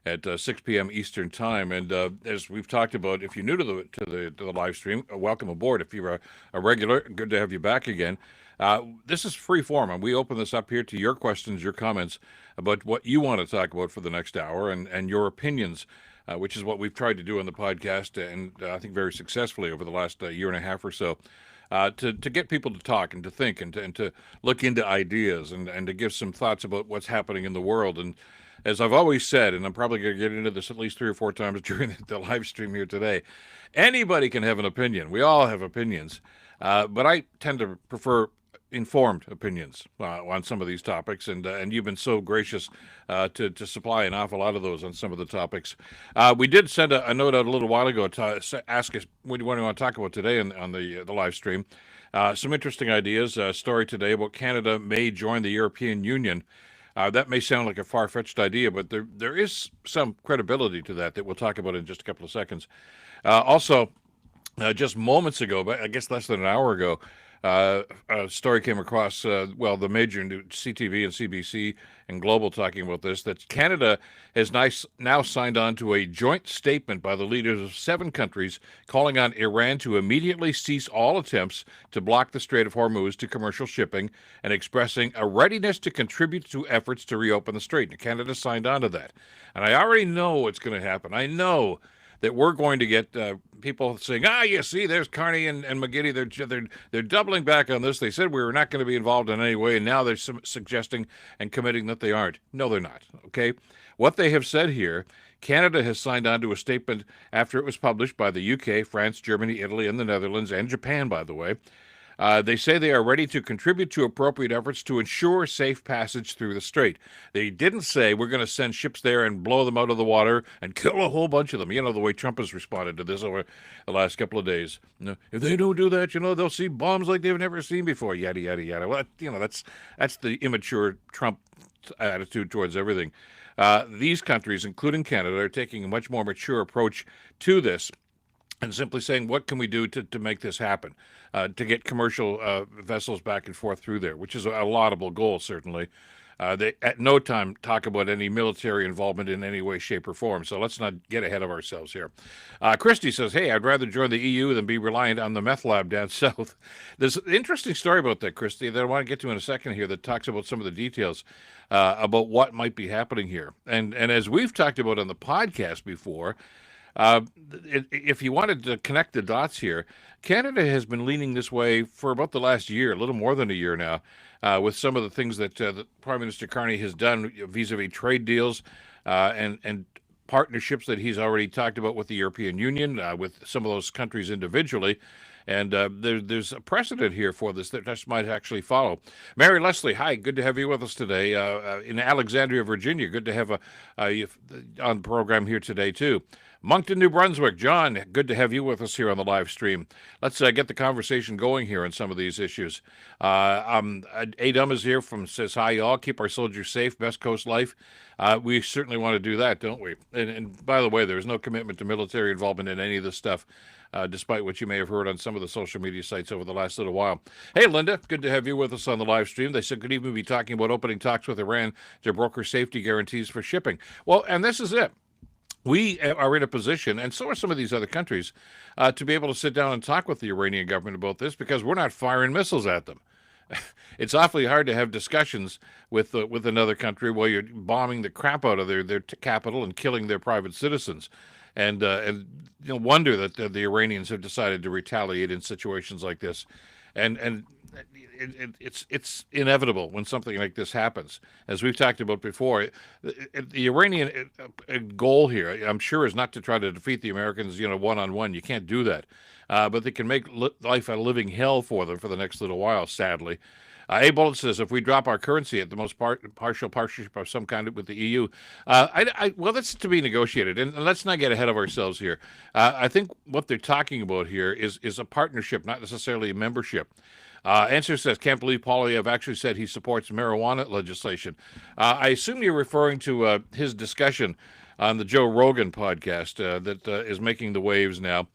at 6 p.m. Eastern Time. And as we've talked about, if you're new to the live stream, welcome aboard. If you're a regular, good to have you back again. This is free form, and we open this up here to your questions, your comments about what you want to talk about for the next hour and your opinions, which is what we've tried to do on the podcast, and I think very successfully over the last year and a half or so. To get people to talk and to think and to look into ideas and to give some thoughts about what's happening in the world. And as I've always said, and I'm probably going to get into this at least 3 or 4 times during the live stream here today, anybody can have an opinion. We all have opinions. But I tend to prefer informed opinions on some of these topics, and you've been so gracious to supply an awful lot of those on some of the topics. We did send a note out a little while ago to ask us what do you want to talk about today on the live stream. Some interesting ideas. Story today about Canada may join the European Union. That may sound like a far-fetched idea, but there is some credibility to that we'll talk about in just a couple of seconds. Also, just moments ago, but I guess less than an hour ago, a story came across, the major CTV and CBC and Global talking about this, that Canada has now signed on to a joint statement by the leaders of 7 countries calling on Iran to immediately cease all attempts to block the Strait of Hormuz to commercial shipping and expressing a readiness to contribute to efforts to reopen the strait. And Canada signed on to that. And I already know what's going to happen. I know that we're going to get people saying, you see, there's Carney and McGiddy. They're doubling back on this. They said we were not going to be involved in any way, and now they're suggesting and committing that they aren't. No, they're not, okay? What they have said here, Canada has signed on to a statement after it was published by the UK, France, Germany, Italy, and the Netherlands, and Japan, by the way. They say they are ready to contribute to appropriate efforts to ensure safe passage through the strait. They didn't say we're going to send ships there and blow them out of the water and kill a whole bunch of them. You know, the way Trump has responded to this over the last couple of days. If they don't do that, they'll see bombs like they've never seen before, yada, yada, yada. Well, that's the immature Trump attitude towards everything. These countries, including Canada, are taking a much more mature approach to this and simply saying, what can we do to make this happen, to get commercial vessels back and forth through there, which is a laudable goal, certainly. They at no time talk about any military involvement in any way, shape, or form, so let's not get ahead of ourselves here. Christy says, hey, I'd rather join the EU than be reliant on the meth lab down south. There's an interesting story about that, Christy, that I want to get to in a second here that talks about some of the details about what might be happening here. And as we've talked about on the podcast before, if you wanted to connect the dots here, Canada has been leaning this way for about the last year, a little more than a year now, with some of the things that Prime Minister Carney has done vis-a-vis trade deals and partnerships that he's already talked about with the European Union, with some of those countries individually. And there's a precedent here for this that just might actually follow. Mary Leslie, hi, good to have you with us today in Alexandria, Virginia. Good to have you on the program here today, too. Moncton, New Brunswick. John, good to have you with us here on the live stream. Let's get the conversation going here on some of these issues. Adam is here says, hi, y'all. Keep our soldiers safe. Best Coast life. We certainly want to do that, don't we? And by the way, there's no commitment to military involvement in any of this stuff, despite what you may have heard on some of the social media sites over the last little while. Hey, Linda, good to have you with us on the live stream. They said could even be talking about opening talks with Iran to broker safety guarantees for shipping. Well, and this is it. We are in a position, and so are some of these other countries, to be able to sit down and talk with the Iranian government about this because we're not firing missiles at them. It's awfully hard to have discussions with another country while you're bombing the crap out of their capital and killing their private citizens. And no wonder that the Iranians have decided to retaliate in situations like this. And it's inevitable when something like this happens. As we've talked about before, the Iranian goal here, I'm sure, is not to try to defeat the Americans, one-on-one. You can't do that. But they can make life a living hell for them for the next little while, sadly. A Bullet says, if we drop our currency at the most partial partnership of some kind with the EU, well, that's to be negotiated. And let's not get ahead of ourselves here. I think what they're talking about here is a partnership, not necessarily a membership. Answer says, can't believe Poilievre actually said he supports marijuana legislation. I assume you're referring to his discussion on the Joe Rogan podcast that is making the waves now.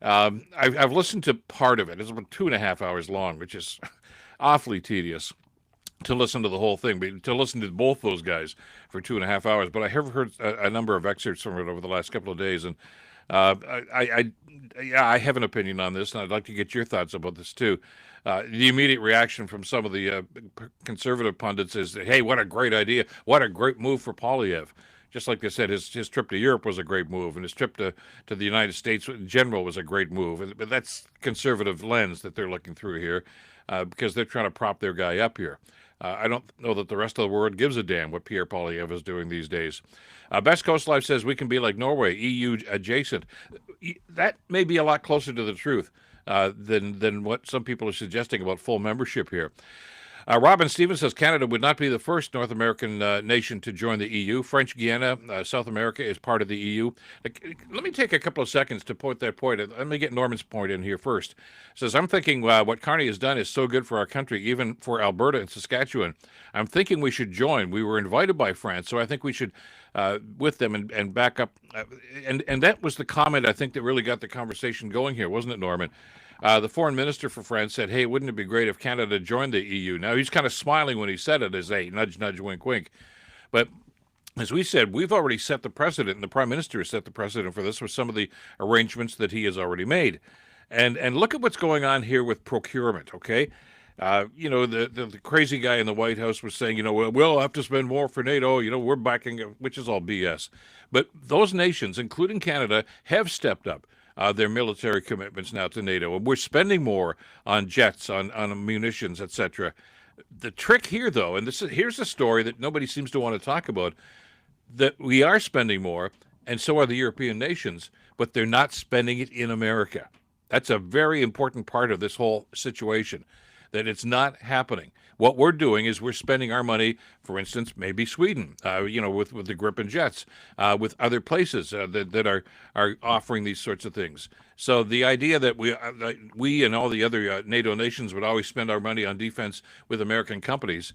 I've listened to part of it. It's about 2.5 hours long, which is awfully tedious. to listen to the whole thing, but to listen to both those guys for 2.5 hours. But I have heard a number of excerpts from it over the last couple of days, and yeah, I have an opinion on this, and I'd like to get your thoughts about this too. The immediate reaction from some of the conservative pundits is, "Hey, what a great idea! What a great move for Poilievre." Just like they said, his trip to Europe was a great move, and his trip to the United States in general was a great move. But that's conservative lens that they're looking through here, because they're trying to prop their guy up here. I don't know that the rest of the world gives a damn what Pierre Poilievre is doing these days. Best Coast Life says we can be like Norway, EU adjacent. That may be a lot closer to the truth than what some people are suggesting about full membership here. Robin Stevens says Canada would not be the first North American nation to join the EU. French Guiana, South America, is part of the EU. Let me take a couple of seconds to point that point. Let me get Norman's point in here first. Says, I'm thinking what Carney has done is so good for our country, even for Alberta and Saskatchewan. I'm thinking we should join. We were invited by France, so I think we should with them and back up. And that was the comment, I think, that really got the conversation going here, wasn't it, Norman? The foreign minister for France said, hey, wouldn't it be great if Canada joined the EU? Now, he's kind of smiling when he said it as a nudge, nudge, wink, wink. But as we said, we've already set the precedent, and the Prime Minister has set the precedent for this with some of the arrangements that he has already made. And look at what's going on here with procurement, okay? The crazy guy in the White House was saying, we'll have to spend more for NATO, we're backing, which is all BS. But those nations, including Canada, have stepped up their military commitments now to NATO, and we're spending more on jets, on munitions, etc. The trick here, though, and here's a story that nobody seems to want to talk about, that we are spending more, and so are the European nations, but they're not spending it in America. That's a very important part of this whole situation, that it's not happening. What we're doing is we're spending our money, for instance, maybe Sweden, with the Gripen jets, with other places that are offering these sorts of things. So the idea that we and all the other NATO nations would always spend our money on defense with American companies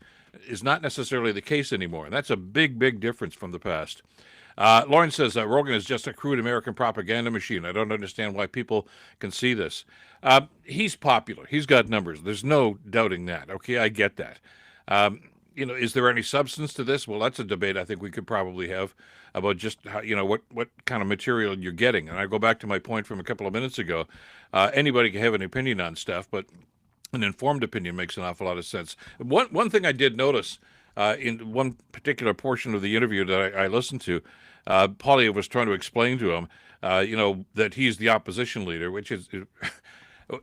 is not necessarily the case anymore. And that's a big, big difference from the past. Lauren says Rogan is just a crude American propaganda machine. I don't understand why people can see this. He's popular. He's got numbers. There's no doubting that. Okay, I get that. Is there any substance to this? Well, that's a debate I think we could probably have about just how, what kind of material you're getting. And I go back to my point from a couple of minutes ago. Anybody can have an opinion on stuff, but an informed opinion makes an awful lot of sense. One thing I did notice in one particular portion of the interview that I listened to, Poilievre was trying to explain to him, that he's the opposition leader, which is,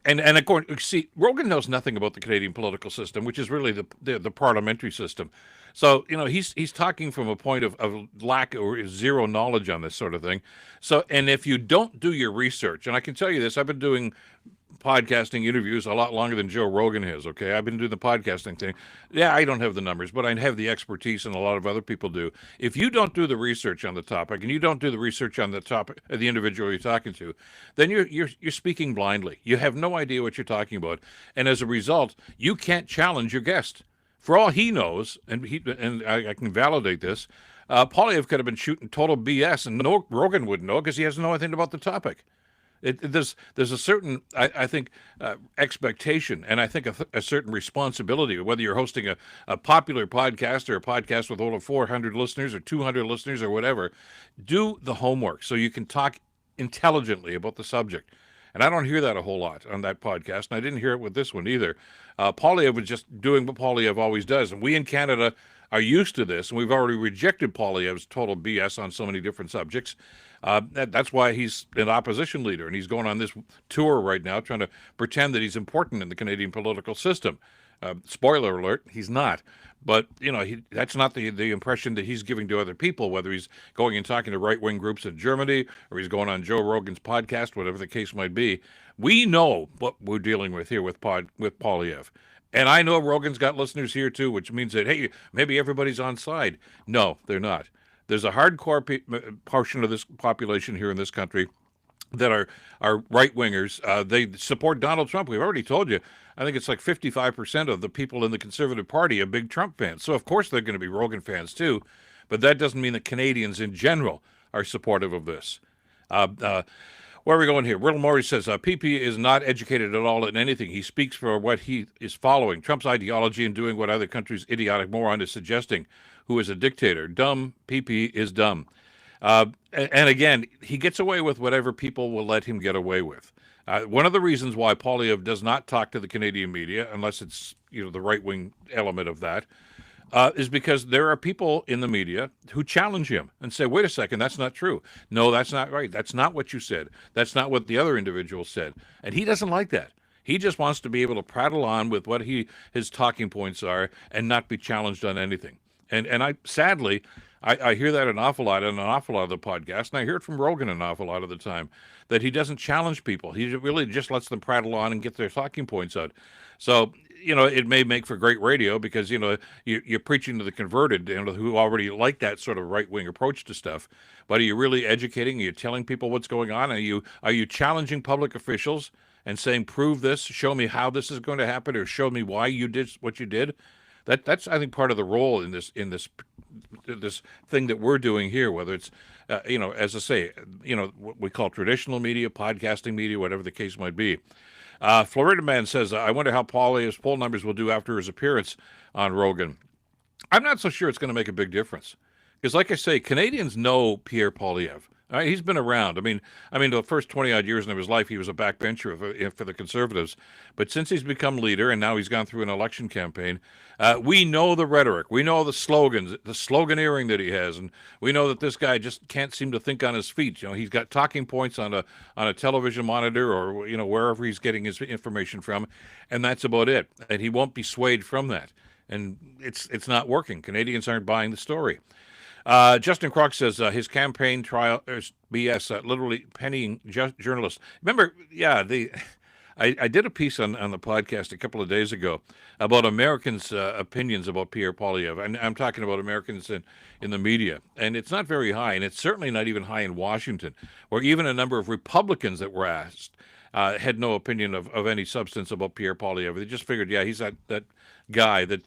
and according, see, Rogan knows nothing about the Canadian political system, which is really the parliamentary system. So he's talking from a point of lack or zero knowledge on this sort of thing. So, and if you don't do your research, and I can tell you this, I've been doing podcasting interviews a lot longer than Joe Rogan has, okay? I've been doing the podcasting thing. Yeah, I don't have the numbers, but I have the expertise, and a lot of other people do. If you don't do the research on the topic, and you don't do the research on the topic, the individual you're talking to, then you're speaking blindly. You have no idea what you're talking about, and as a result, you can't challenge your guest. For all he knows, and I can validate this, Poilievre could have been shooting total BS, and Rogan wouldn't know because he doesn't know anything about the topic. There's a certain, I think, expectation, and I think a certain responsibility, whether you're hosting a popular podcast or a podcast with over 400 listeners or 200 listeners or whatever. Do the homework so you can talk intelligently about the subject. And I don't hear that a whole lot on that podcast, and I didn't hear it with this one either. Poilievre was just doing what Poilievre always does, and we in Canada are used to this, and we've already rejected Poilievre's total BS on so many different subjects. That's why he's an opposition leader, and he's going on this tour right now trying to pretend that he's important in the Canadian political system. Spoiler alert, he's not. But, that's not the impression that he's giving to other people, whether he's going and talking to right-wing groups in Germany or he's going on Joe Rogan's podcast, whatever the case might be. We know what we're dealing with here with Poilievre. And I know Rogan's got listeners here, too, which means that, hey, maybe everybody's on side. No, they're not. There's a hardcore portion of this population here in this country that are right-wingers. They support Donald Trump. We've already told you. I think it's like 55% of the people in the Conservative Party are big Trump fans. So, of course, they're going to be Rogan fans, too. But that doesn't mean that Canadians in general are supportive of this. Where are we going here? Riddle Morey says PP is not educated at all in anything. He speaks for what he is following. Trump's ideology and doing what other countries' idiotic moron is suggesting, who is a dictator. Dumb. PP is dumb. And again, he gets away with whatever people will let him get away with. One of the reasons why Poilievre does not talk to the Canadian media, unless it's the right-wing element of that, is because there are people in the media who challenge him and say, wait a second, that's not true. No, that's not right. That's not what you said. That's not what the other individual said. And he doesn't like that. He just wants to be able to prattle on with what his talking points are and not be challenged on anything. And I sadly, I hear that an awful lot on an awful lot of the podcast, and I hear it from Rogan an awful lot of the time, that he doesn't challenge people. He really just lets them prattle on and get their talking points out. So, it may make for great radio because, you're preaching to the converted, who already like that sort of right-wing approach to stuff. But are you really educating? Are you telling people what's going on? Are you challenging public officials and saying, prove this, show me how this is going to happen, or show me why you did what you did? That's I think part of the role in this thing that we're doing here, whether it's as I say, what we call traditional media, podcasting media, whatever the case might be. Florida Man says, I wonder how Poilievre's poll numbers will do after his appearance on Rogan. I'm not so sure it's going to make a big difference. Because like I say, Canadians know Pierre Poilievre. Right? He's been around. I mean, the first 20-odd years of his life, he was a backbencher for the Conservatives. But since he's become leader, and now he's gone through an election campaign, we know the rhetoric. We know the slogans, the sloganeering that he has. And we know that this guy just can't seem to think on his feet. He's got talking points on a television monitor or, wherever he's getting his information from. And that's about it. And he won't be swayed from that. And it's not working. Canadians aren't buying the story. Justin Crock says his campaign trial is BS, literally pennying journalists. Remember, I did a piece on the podcast a couple of days ago about Americans' opinions about Pierre Poilievre, and I'm talking about Americans in the media, and it's not very high, and it's certainly not even high in Washington, where even a number of Republicans that were asked had no opinion of any substance about Pierre Poilievre. They just figured, he's that guy that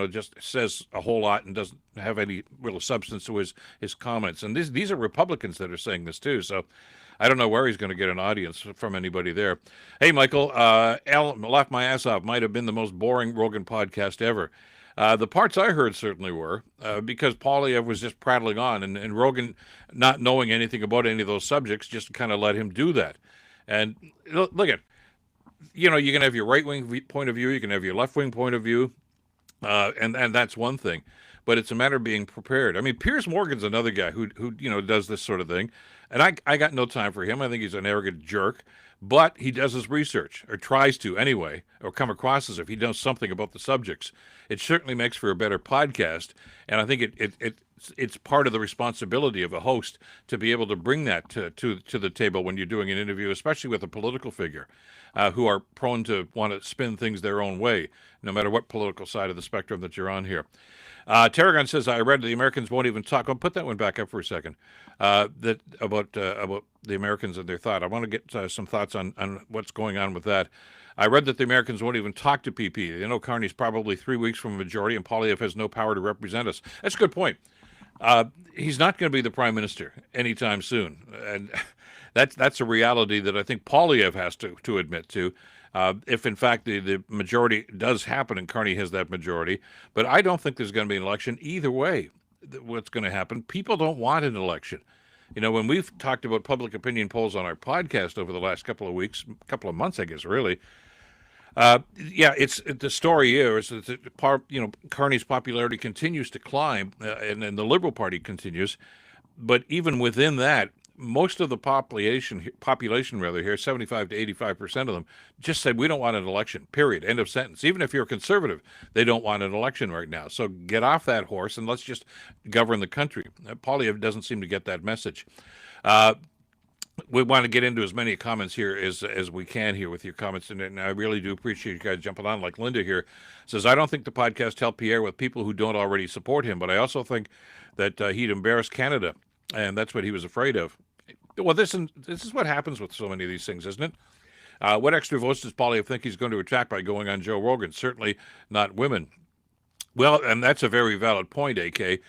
just says a whole lot and doesn't have any real substance to his comments. And these are Republicans that are saying this too. So I don't know where he's going to get an audience from anybody there. Hey, Michael, Al Laugh My Ass Off might have been the most boring Rogan podcast ever. The parts I heard certainly were, because Poilievre was just prattling on, and Rogan, not knowing anything about any of those subjects, just kind of let him do that. And look at, you can have your right-wing point of view, you can have your left-wing point of view, and that's one thing. But it's a matter of being prepared. I mean, Piers Morgan's another guy who does this sort of thing, and I got no time for him. I think he's an arrogant jerk, but he does his research, or tries to anyway, or come across as if he knows something about the subjects. It certainly makes for a better podcast, and I think it's part of the responsibility of a host to be able to bring that to the table when you're doing an interview, especially with a political figure, who are prone to want to spin things their own way, no matter what political side of the spectrum that you're on here. Tarragon says, I read the Americans won't even talk. I'll put that one back up for a second. That about the Americans and their thought. I want to get some thoughts on what's going on with that. I read that the Americans won't even talk to PP. Carney's probably 3 weeks from a majority, and Poilievre has no power to represent us. That's a good point. He's not going to be the prime minister anytime soon, and that's a reality that I think Poilievre has to admit to. If in fact the majority does happen and Carney has that majority, but I don't think there's going to be an election either way. What's going to happen? People don't want an election. When we've talked about public opinion polls on our podcast over the last couple of months, I guess, really. It's the story here is that Carney's popularity continues to climb, and the Liberal Party continues, but even within that, most of the population here, 75 to 85% of them, just said we don't want an election. Period. End of sentence. Even if you're a conservative, they don't want an election right now. So get off that horse and let's just govern the country. Poilievre doesn't seem to get that message. We want to get into as many comments here as we can here with your comments, and I really do appreciate you guys jumping on. Like Linda here says, I don't think the podcast helped Pierre with people who don't already support him, but I also think that he'd embarrass Canada, and that's what he was afraid of. Well, this is what happens with so many of these things, isn't it? What extra votes does Poilievre think he's going to attract by going on Joe Rogan? Certainly not women. Well, and that's a very valid point, AK.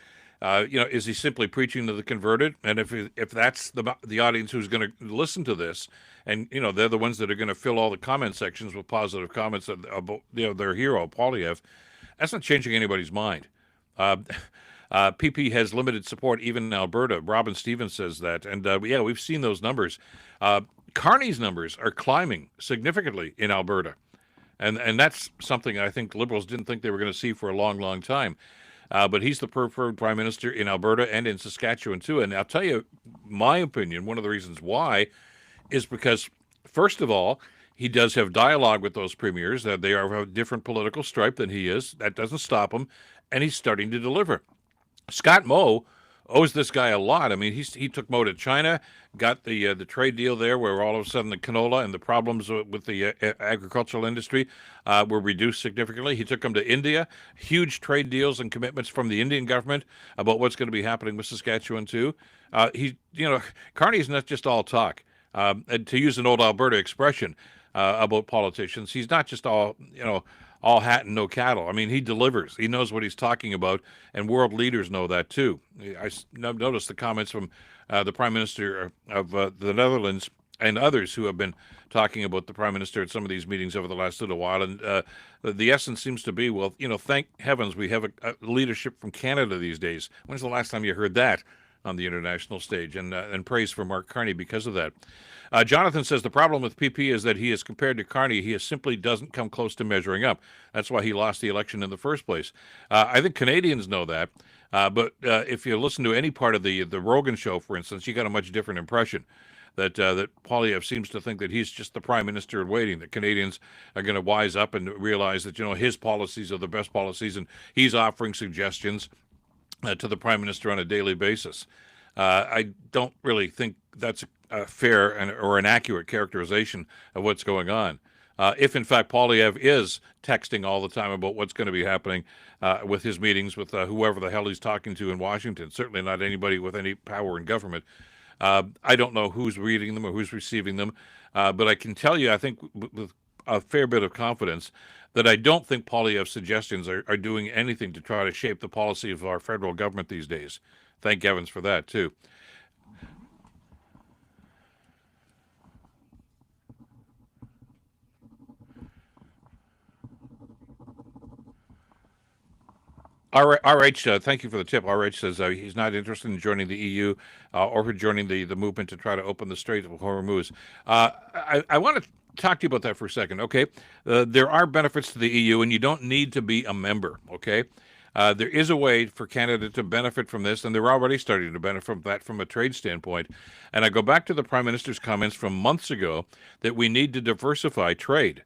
Is he simply preaching to the converted? And if that's the audience who's going to listen to this, and they're the ones that are going to fill all the comment sections with positive comments about their hero Poilievre, that's not changing anybody's mind. Uh, PP has limited support even in Alberta. Robin Stevens says that, and yeah, we've seen those numbers. Carney's numbers are climbing significantly in Alberta, and that's something I think Liberals didn't think they were going to see for a long, long time. But he's the preferred prime minister in Alberta and in Saskatchewan too. And I'll tell you, my opinion, one of the reasons why is because, first of all, he does have dialogue with those premiers. They are of a different political stripe than he is. That doesn't stop him, and he's starting to deliver. Scott Moe owes this guy a lot. I mean, he took Moe to China, got the trade deal there, where all of a sudden the canola and the problems with the agricultural industry were reduced significantly. He took him to India, huge trade deals and commitments from the Indian government about what's going to be happening with Saskatchewan too. Carney's not just all talk. And to use an old Alberta expression about politicians, he's not just all hat and no cattle. I mean, he delivers. He knows what he's talking about, and world leaders know that too. I noticed the comments from the Prime Minister of the Netherlands and others who have been talking about the Prime Minister at some of these meetings over the last little while. And the essence seems to be, well, thank heavens we have a leadership from Canada these days. When's the last time you heard that on the international stage? And praise for Mark Carney because of that. Jonathan says the problem with PP is that he is compared to Carney. He simply doesn't come close to measuring up. That's why he lost the election in the first place. I think Canadians know that. But if you listen to any part of the Rogan show, for instance, you got a much different impression. That Poilievre seems to think that he's just the prime minister in waiting, that Canadians are going to wise up and realize that, his policies are the best policies, and he's offering suggestions to the prime minister on a daily basis. I don't really think that's a fair or an accurate characterization of what's going on. If, in fact, Poilievre is texting all the time about what's going to be happening with his meetings with whoever the hell he's talking to in Washington, certainly not anybody with any power in government. I don't know who's reading them or who's receiving them, but I can tell you, I think with a fair bit of confidence, that I don't think Poilievre's suggestions are doing anything to try to shape the policy of our federal government these days. Thank heavens for that, too. RH, thank you for the tip. RH says he's not interested in joining the EU or for joining the movement to try to open the Strait of Hormuz. I want to talk to you about that for a second, okay? There are benefits to the EU, and you don't need to be a member, okay? There is a way for Canada to benefit from this, and they're already starting to benefit from that from a trade standpoint. And I go back to the Prime Minister's comments from months ago that we need to diversify trade.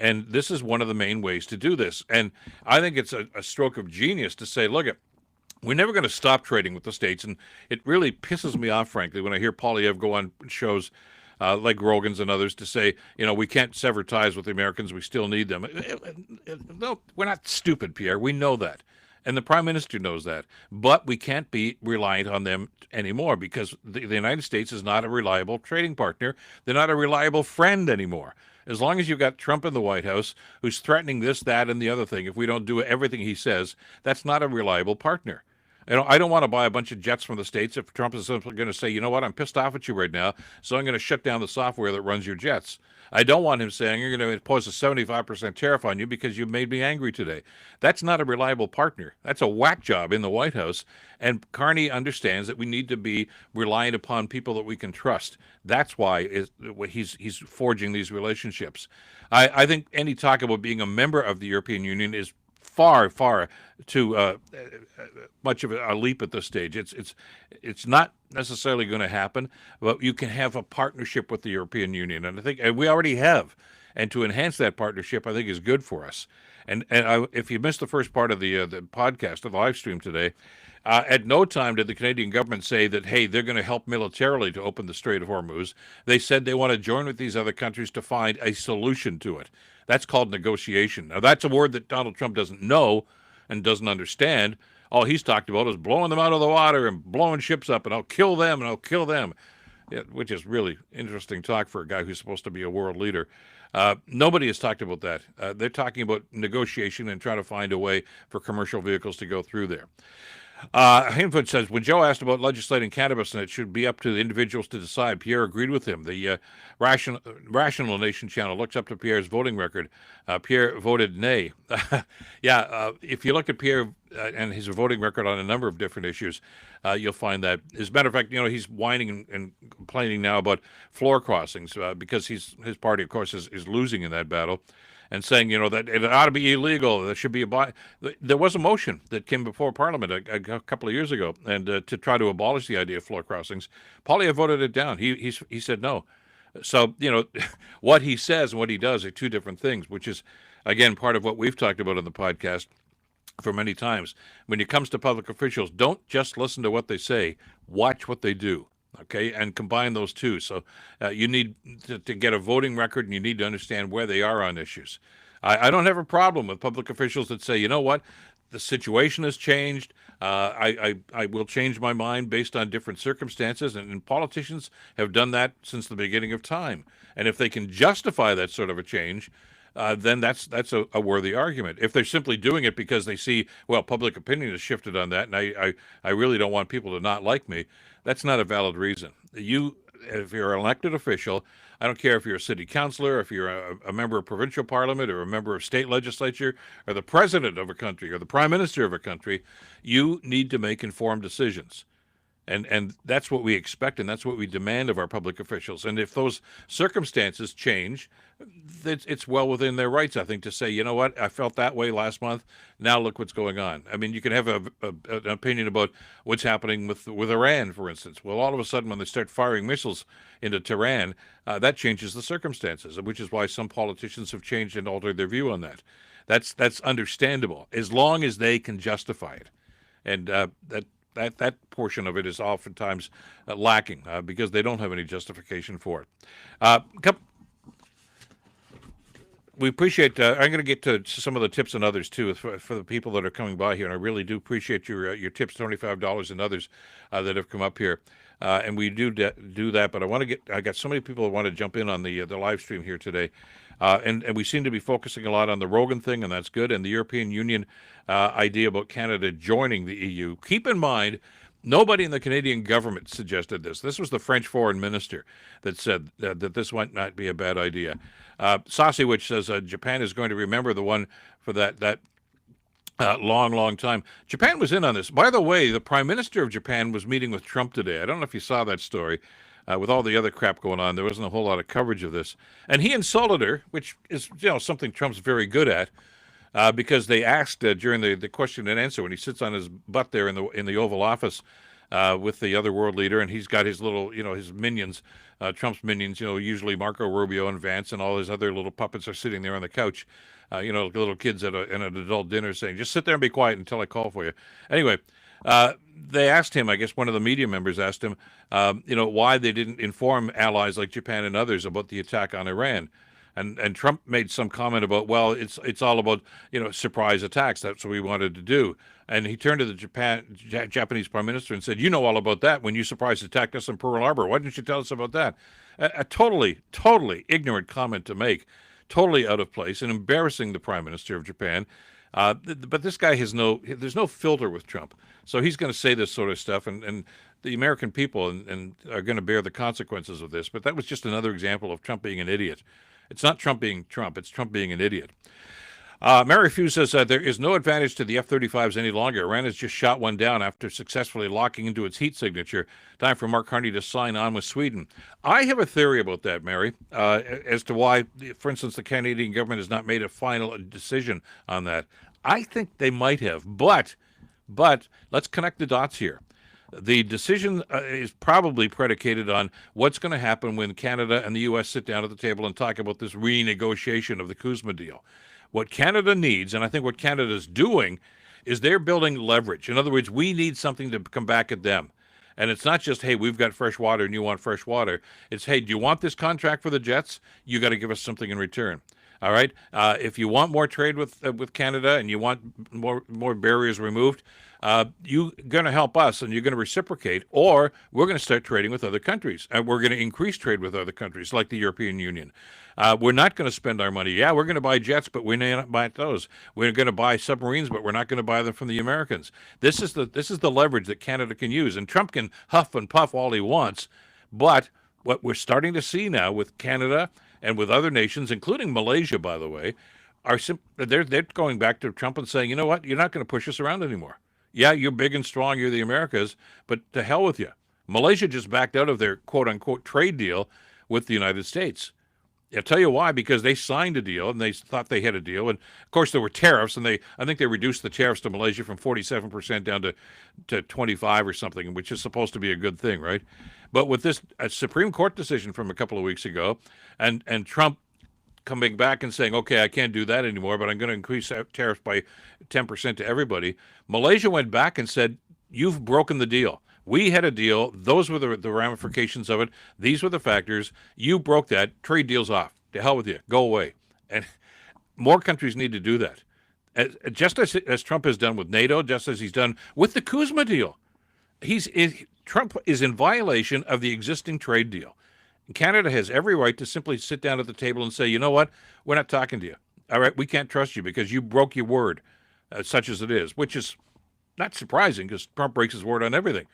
And this is one of the main ways to do this. And I think it's a stroke of genius to say, look, we're never going to stop trading with the States. And it really pisses me off, frankly, when I hear Poilievre go on shows like Rogan's and others to say, we can't sever ties with the Americans. We still need them. No, we're not stupid, Pierre. We know that. And the Prime Minister knows that. But we can't be reliant on them anymore because the United States is not a reliable trading partner. They're not a reliable friend anymore. As long as you've got Trump in the White House who's threatening this, that, and the other thing, if we don't do everything he says, that's not a reliable partner. I don't want to buy a bunch of jets from the States if Trump is simply going to say, you know what, I'm pissed off at you right now, so I'm going to shut down the software that runs your jets. I don't want him saying, you're going to impose a 75% tariff on you because you made me angry today. That's not a reliable partner. That's a whack job in the White House. And Carney understands that we need to be reliant upon people that we can trust. That's why he's forging these relationships. I think any talk about being a member of the European Union is far, far too much of a leap at this stage. It's not necessarily going to happen, but you can have a partnership with the European Union, and I think we already have. And to enhance that partnership, I think is good for us. If you missed the first part of the podcast, of the live stream today, at no time did the Canadian government say that, hey, they're going to help militarily to open the Strait of Hormuz. They said they want to join with these other countries to find a solution to it. That's called negotiation. Now, that's a word that Donald Trump doesn't know and doesn't understand. All he's talked about is blowing them out of the water and blowing ships up, and I'll kill them, and I'll kill them, which is really interesting talk for a guy who's supposed to be a world leader. Nobody has talked about that. They're talking about negotiation and trying to find a way for commercial vehicles to go through there. Hainfoot says, when Joe asked about legislating cannabis and it should be up to the individuals to decide, Pierre agreed with him. The Rational Nation channel looks up to Pierre's voting record. Pierre voted nay. Yeah, if you look at Pierre and his voting record on a number of different issues, you'll find that. As a matter of fact, he's whining and complaining now about floor crossings because his party, of course, is losing in that battle. And saying, that it ought to be illegal. There should be there was a motion that came before Parliament a couple of years ago, and to try to abolish the idea of floor crossings. Poilievre voted it down. He said no. So what he says and what he does are two different things, which is again part of what we've talked about on the podcast for many times. When it comes to public officials, don't just listen to what they say. Watch what they do. Okay, and combine those two. So you need to get a voting record, and you need to understand where they are on issues. I don't have a problem with public officials that say, you know what, the situation has changed. I will change my mind based on different circumstances, and politicians have done that since the beginning of time. And if they can justify that sort of a change, then that's a worthy argument. If they're simply doing it because they see, well, public opinion has shifted on that, and I really don't want people to not like me, that's not a valid reason. If you're an elected official, I don't care if you're a city councilor, if you're a member of provincial parliament or a member of state legislature or the president of a country or the prime minister of a country, you need to make informed decisions. And that's what we expect, and that's what we demand of our public officials. And if those circumstances change, it's well within their rights, I think, to say, you know what, I felt that way last month. Now look what's going on. I mean, you can have an opinion about what's happening with Iran, for instance. Well, all of a sudden, when they start firing missiles into Tehran, that changes the circumstances, which is why some politicians have changed and altered their view on that. That's understandable, as long as they can justify it. And that portion of it is oftentimes lacking because they don't have any justification for it. We appreciate. I'm going to get to some of the tips and others too for the people that are coming by here, and I really do appreciate your tips, $25 and others that have come up here, and we do that. But I got so many people that want to jump in on the live stream here today, and we seem to be focusing a lot on the Rogan thing, and that's good, and the European Union idea about Canada joining the EU. Keep in mind, nobody in the Canadian government suggested this. This was the French foreign minister that said that this might not be a bad idea. Sasiewicz says Japan is going to remember the one for that long time. Japan was in on this. By the way, the Prime Minister of Japan was meeting with Trump today. I don't know if you saw that story. With all the other crap going on, there wasn't a whole lot of coverage of this. And he insulted her, which is something Trump's very good at. Because they asked during the question and answer when he sits on his butt there in the Oval Office with the other world leader, and he's got his little his minions, Trump's minions, usually Marco Rubio and Vance and all his other little puppets are sitting there on the couch, little kids at an adult dinner saying, just sit there and be quiet until I call for you. Anyway, they asked him, I guess one of the media members asked him, why they didn't inform allies like Japan and others about the attack on Iran. And Trump made some comment about, well, it's all about surprise attacks. That's what we wanted to do. And he turned to the Japanese prime minister and said, you know all about that when you surprise attacked us in Pearl Harbor. Why didn't you tell us about that? A totally ignorant comment to make, totally out of place and embarrassing the prime minister of Japan. But this guy there's no filter with Trump. So he's going to say this sort of stuff, and the American people and are going to bear the consequences of this. But that was just another example of Trump being an idiot. It's not Trump being Trump. It's Trump being an idiot. Mary Few says there is no advantage to the F-35s any longer. Iran has just shot one down after successfully locking into its heat signature. Time for Mark Carney to sign on with Sweden. I have a theory about that, Mary, as to why, for instance, the Canadian government has not made a final decision on that. I think they might have, but let's connect the dots here. The decision is probably predicated on what's going to happen when Canada and the U.S. sit down at the table and talk about this renegotiation of the Kuzma deal. What Canada needs, and I think what Canada's doing, is they're building leverage. In other words, we need something to come back at them. And it's not just, hey, we've got fresh water and you want fresh water. It's, hey, do you want this contract for the jets? You got to give us something in return. All right. If you want more trade with Canada and you want more barriers removed, you're going to help us and you're going to reciprocate, or we're going to start trading with other countries. And we're going to increase trade with other countries like the European Union. We're not going to spend our money. Yeah, we're going to buy jets, but we're not buy those. We're going to buy submarines, but we're not going to buy them from the Americans. This is the leverage that Canada can use. And Trump can huff and puff all he wants, but what we're starting to see now with Canada and with other nations, including Malaysia, by the way, they're going back to Trump and saying, you know what, you're not going to push us around anymore. Yeah, you're big and strong, you're the Americas, but to hell with you. Malaysia just backed out of their quote-unquote trade deal with the United States. I'll tell you why, because they signed a deal and they thought they had a deal. And of course there were tariffs, and I think they reduced the tariffs to Malaysia from 47% down to 25 or something, which is supposed to be a good thing, right? But with this Supreme Court decision from a couple of weeks ago, and Trump coming back and saying, okay, I can't do that anymore, but I'm going to increase tariffs by 10% to everybody, Malaysia went back and said, you've broken the deal. We had a deal. Those were the ramifications of it. These were the factors. You broke that. Trade deal's off. To hell with you. Go away. And more countries need to do that. Just as Trump has done with NATO, just as he's done with the Kuzma deal. Trump is in violation of the existing trade deal. And Canada has every right to simply sit down at the table and say, you know what? We're not talking to you. All right, we can't trust you because you broke your word, such as it is, which is not surprising because Trump breaks his word on everything.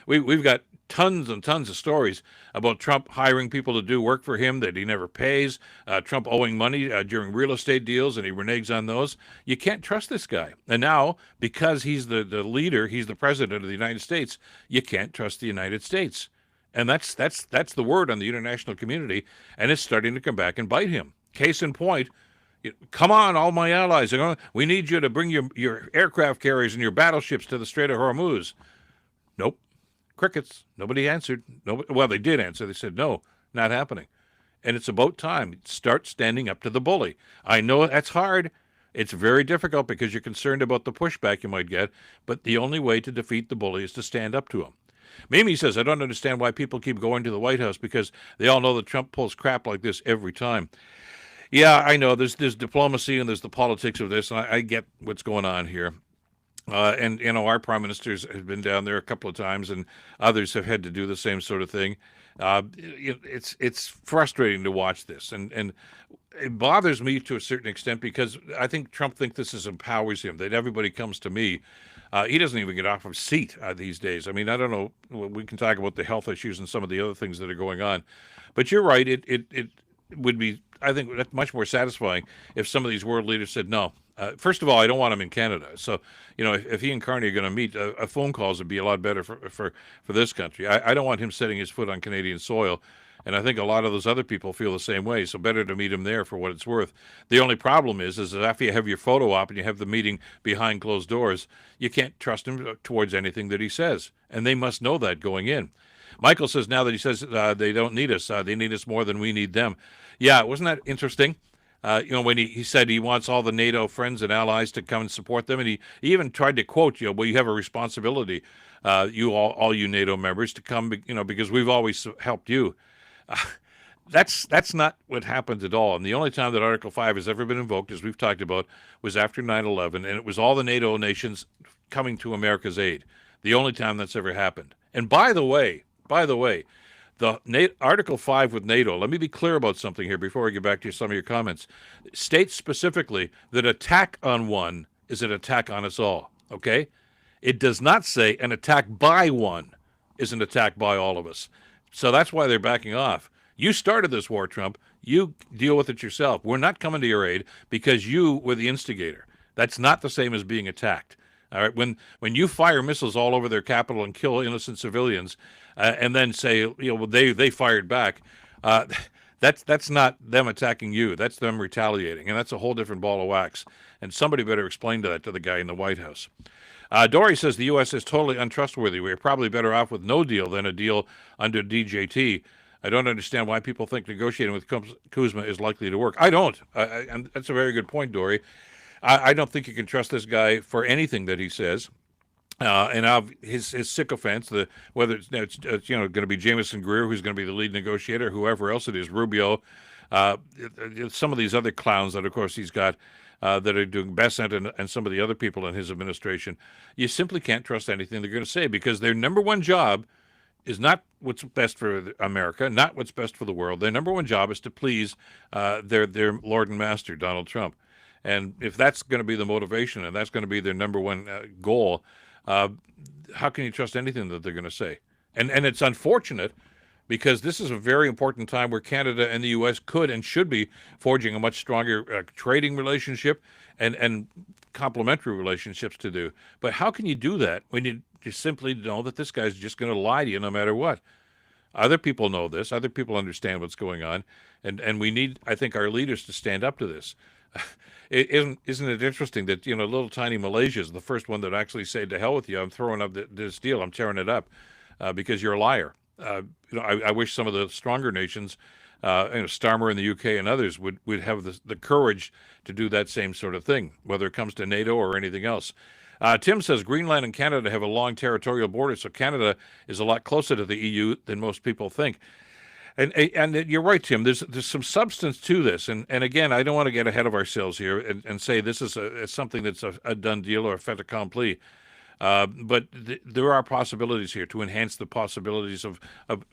We've got tons and tons of stories about Trump hiring people to do work for him that he never pays, Trump owing money during real estate deals, and he reneges on those. You can't trust this guy. And now, because he's the leader, he's the president of the United States, you can't trust the United States. And that's the word on the international community, and it's starting to come back and bite him. Case in point, come on, all my allies, we need you to bring your aircraft carriers and your battleships to the Strait of Hormuz. Nope. Crickets. Nobody answered. Well, they did answer. They said, no, not happening. And it's about time. Start standing up to the bully. I know that's hard. It's very difficult because you're concerned about the pushback you might get, but the only way to defeat the bully is to stand up to him. Mimi says, I don't understand why people keep going to the White House because they all know that Trump pulls crap like this every time. Yeah, I know. There's diplomacy and there's the politics of this, and I get what's going on here. And, our prime ministers have been down there a couple of times, and others have had to do the same sort of thing. It's frustrating to watch this, and it bothers me to a certain extent because I think Trump thinks this empowers him, that everybody comes to me. He doesn't even get off of his seat these days. I mean, I don't know. We can talk about the health issues and some of the other things that are going on. But you're right. It would be, I think, much more satisfying if some of these world leaders said, no. First of all, I don't want him in Canada. So, if he and Carney are going to meet, a phone calls would be a lot better for this country. I don't want him setting his foot on Canadian soil. And I think a lot of those other people feel the same way. So better to meet him there for what it's worth. The only problem is that after you have your photo op and you have the meeting behind closed doors, you can't trust him towards anything that he says. And they must know that going in. Michael says now that he says they don't need us, they need us more than we need them. Yeah, wasn't that interesting? When he said he wants all the NATO friends and allies to come and support them, and he even tried to quote, well, you have a responsibility, all you NATO members, to come, because we've always helped you. That's not what happens at all. And the only time that Article 5 has ever been invoked, as we've talked about, was after 9/11, and it was all the NATO nations coming to America's aid. The only time that's ever happened. And by the way, the Article 5 with NATO, let me be clear about something here before we get back to some of your comments, states specifically that attack on one is an attack on us all, okay? It does not say an attack by one is an attack by all of us. So that's why they're backing off. You started this war, Trump. You deal with it yourself. We're not coming to your aid because you were the instigator. That's not the same as being attacked. All right, when you fire missiles all over their capital and kill innocent civilians, and then say, they fired back, that's not them attacking you. That's them retaliating, and that's a whole different ball of wax. And somebody better explain that to the guy in the White House. Dory says the U.S. is totally untrustworthy. We're probably better off with no deal than a deal under DJT. I don't understand why people think negotiating with Kuzma is likely to work. I don't. And that's a very good point, Dory. I don't think you can trust this guy for anything that he says. And his sycophants, whether it's going to be Jameson Greer, who's going to be the lead negotiator, whoever else it is, Rubio, some of these other clowns that, of course, he's got, that are doing Bessent and some of the other people in his administration. You simply can't trust anything they're going to say, because their number one job is not what's best for America, not what's best for the world. Their number one job is to please their Lord and Master, Donald Trump. And if that's going to be the motivation and that's going to be their number one goal, how can you trust anything that they're going to say? And it's unfortunate, because this is a very important time where Canada and the U.S. could and should be forging a much stronger trading relationship and complementary relationships to do. But how can you do that when you simply know that this guy's just going to lie to you no matter what? Other people know this. Other people understand what's going on. And we need, I think, our leaders to stand up to this. Isn't it interesting that, little tiny Malaysia is the first one that actually said, to hell with you, I'm throwing up this deal, I'm tearing it up because you're a liar. I wish some of the stronger nations, Starmer in the UK and others, would have the courage to do that same sort of thing, whether it comes to NATO or anything else. Tim says Greenland and Canada have a long territorial border, so Canada is a lot closer to the EU than most people think. And you're right, Tim. There's some substance to this, and again, I don't want to get ahead of ourselves here and say this is something that's a done deal or a fait accompli. But there are possibilities here to enhance the possibilities of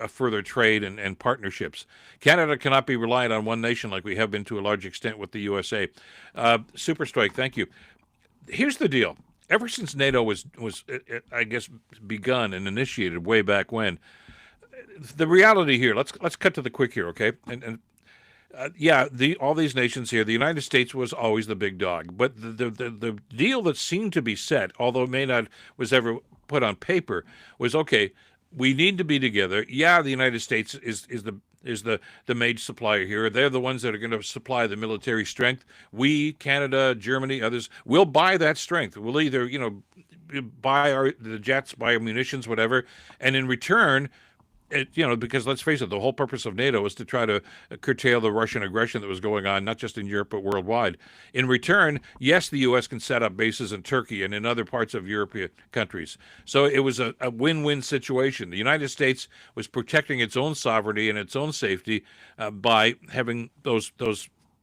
further trade and partnerships. Canada cannot be reliant on one nation like we have been to a large extent with the USA. Super Strike, thank you. Here's the deal. Ever since NATO was I guess, begun and initiated way back when, the reality here, let's cut to the quick here, okay? All these nations here, the United States was always the big dog, but the deal that seemed to be set, although it may not was ever put on paper, was okay. We need to be together. Yeah, the United States is the major supplier here. They're the ones that are going to supply the military strength. We, Canada, Germany, others, will buy that strength. We'll either buy the jets, buy munitions, whatever, and in return, because let's face it, the whole purpose of NATO is to try to curtail the Russian aggression that was going on, not just in Europe, but worldwide. In return, yes, the U.S. can set up bases in Turkey and in other parts of European countries. So it was a win-win situation. The United States was protecting its own sovereignty and its own safety by having those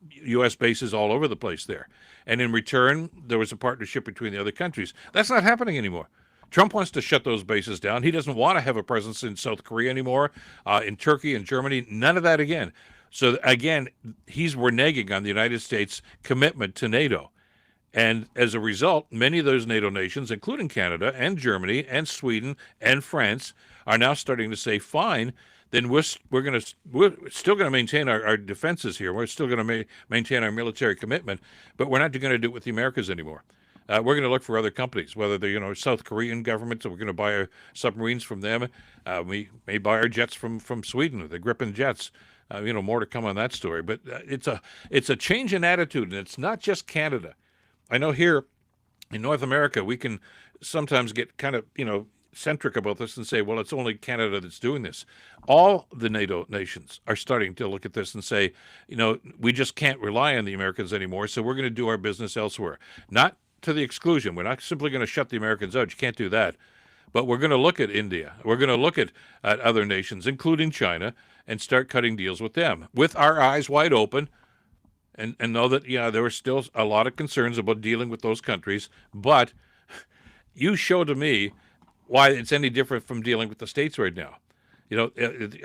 U.S. bases all over the place there. And in return, there was a partnership between the other countries. That's not happening anymore. Trump wants to shut those bases down. He doesn't want to have a presence in South Korea anymore, in Turkey and Germany, none of that again. So again, he's reneging on the United States' commitment to NATO. And as a result, many of those NATO nations, including Canada and Germany and Sweden and France, are now starting to say, fine, then we're still going to maintain our defenses here. We're still going to maintain our military commitment, but we're not going to do it with the Americas anymore. We're going to look for other companies, whether they're South Korean governments, so we're going to buy our submarines from them. We may buy our jets from Sweden, the Gripen jets. More to come on that story. But it's a change in attitude, and it's not just Canada. I know here in North America we can sometimes get kind of centric about this and say, well, it's only Canada that's doing this. All the NATO nations are starting to look at this and say, we just can't rely on the Americans anymore, so we're going to do our business elsewhere. Not to the exclusion. We're not simply going to shut the Americans out. You can't do that. But we're going to look at India. We're going to look at other nations, including China, and start cutting deals with them with our eyes wide open and know that, there are still a lot of concerns about dealing with those countries. But you show to me why it's any different from dealing with the States right now.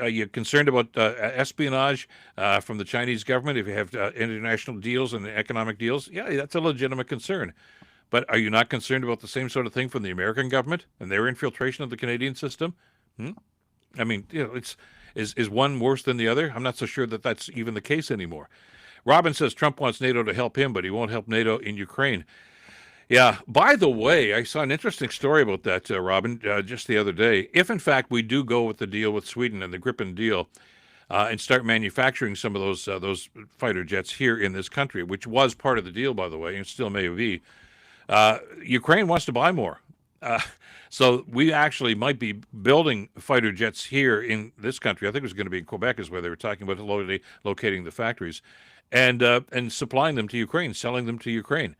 Are you concerned about espionage from the Chinese government if you have international deals and economic deals? Yeah, that's a legitimate concern. But are you not concerned about the same sort of thing from the American government and their infiltration of the Canadian system? I mean, is one worse than the other? I'm not so sure that that's even the case anymore. Robin says Trump wants NATO to help him, but he won't help NATO in Ukraine. Yeah. By the way, I saw an interesting story about that, Robin, just the other day. If, in fact, we do go with the deal with Sweden and the Gripen deal and start manufacturing some of those fighter jets here in this country, which was part of the deal, by the way, and still may be, Ukraine wants to buy more. So we actually might be building fighter jets here in this country. I think it was going to be in Quebec is where they were talking about locating the factories and supplying them to Ukraine, selling them to Ukraine,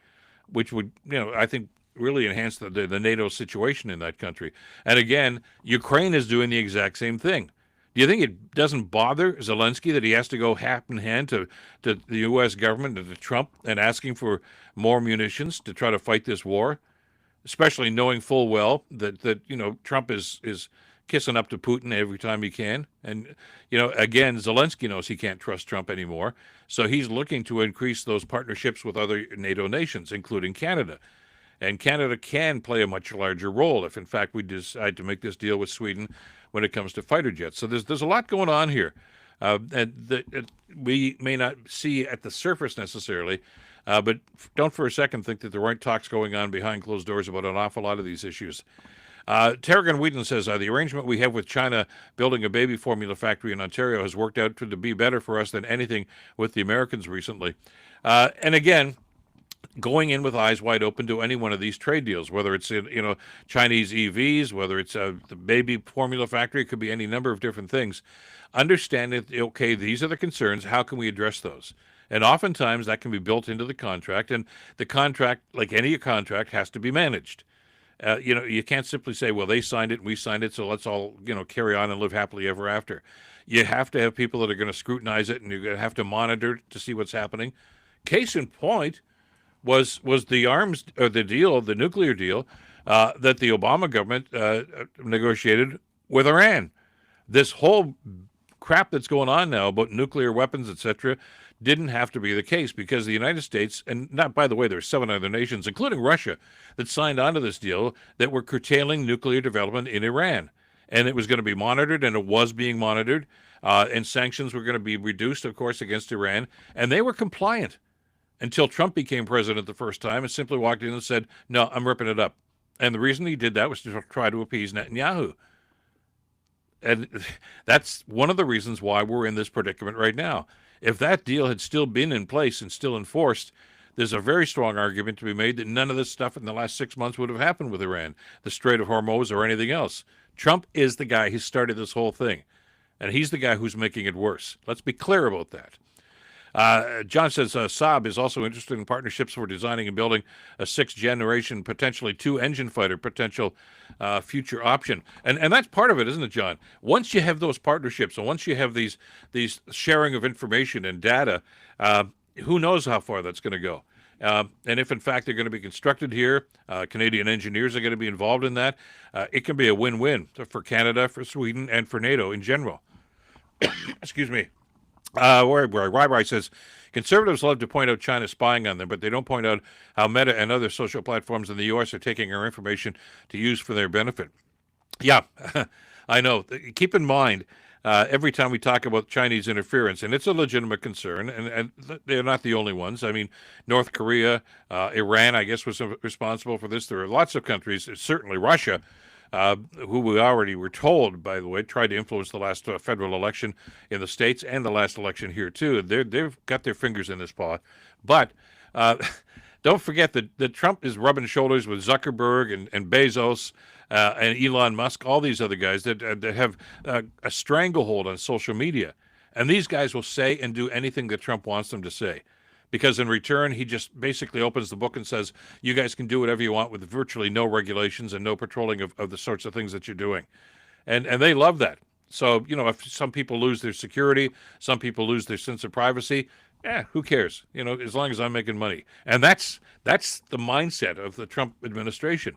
which would, I think really enhance the NATO situation in that country. And again, Ukraine is doing the exact same thing. Do you think it doesn't bother Zelensky that he has to go hat in hand to the U.S. government and to Trump and asking for more munitions to try to fight this war? Especially knowing full well that Trump is kissing up to Putin every time he can, and again Zelensky knows he can't trust Trump anymore, so he's looking to increase those partnerships with other NATO nations, including Canada. And Canada can play a much larger role if, in fact, we decide to make this deal with Sweden when it comes to fighter jets. So there's a lot going on here, and we may not see at the surface necessarily, but don't for a second think that there aren't talks going on behind closed doors about an awful lot of these issues. Tarragon Whedon says, the arrangement we have with China building a baby formula factory in Ontario has worked out to be better for us than anything with the Americans recently. And again, going in with eyes wide open to any one of these trade deals, whether it's Chinese EVs, whether it's the baby formula factory, it could be any number of different things. Understand that, okay, these are the concerns. How can we address those? And oftentimes that can be built into the contract, and the contract, like any contract, has to be managed. You can't simply say, well, they signed it and we signed it, so let's all carry on and live happily ever after. You have to have people that are going to scrutinize it, and you're going to have to monitor to see what's happening. Case in point was the arms or the deal, the nuclear deal that the Obama government negotiated with Iran. This whole crap that's going on now about nuclear weapons, etc., didn't have to be the case, because the United States, and not, by the way, there are 7 other nations, including Russia, that signed on to this deal that were curtailing nuclear development in Iran. And it was going to be monitored, and it was being monitored, and sanctions were going to be reduced, of course, against Iran. And they were compliant until Trump became president the first time and simply walked in and said, no, I'm ripping it up. And the reason he did that was to try to appease Netanyahu. And that's one of the reasons why we're in this predicament right now. If that deal had still been in place and still enforced, there's a very strong argument to be made that none of this stuff in the last 6 months would have happened with Iran, the Strait of Hormuz, or anything else. Trump is the guy who started this whole thing, and he's the guy who's making it worse. Let's be clear about that. John says Saab is also interested in partnerships for designing and building a 6th-generation, potentially 2-engine fighter, potential future option. And that's part of it, isn't it, John? Once you have those partnerships, and once you have these sharing of information and data, who knows how far that's going to go. And if, in fact, they're going to be constructed here, Canadian engineers are going to be involved in that, it can be a win-win for Canada, for Sweden, and for NATO in general. Excuse me. Where Ryby says, conservatives love to point out China spying on them, but they don't point out how Meta and other social platforms in the U.S. are taking our information to use for their benefit. Yeah, I know. Keep in mind, every time we talk about Chinese interference, and it's a legitimate concern, and they're not the only ones. I mean, North Korea, Iran, I guess, was responsible for this. There are lots of countries, certainly Russia, who we already were told, by the way, tried to influence the last federal election in the States and the last election here, too. They've got their fingers in this pot. But don't forget that Trump is rubbing shoulders with Zuckerberg and Bezos and Elon Musk, all these other guys that have a stranglehold on social media. And these guys will say and do anything that Trump wants them to say. Because in return, he just basically opens the book and says, you guys can do whatever you want with virtually no regulations and no patrolling of the sorts of things that you're doing. And they love that. So, if some people lose their security, some people lose their sense of privacy, who cares? As long as I'm making money. And that's the mindset of the Trump administration.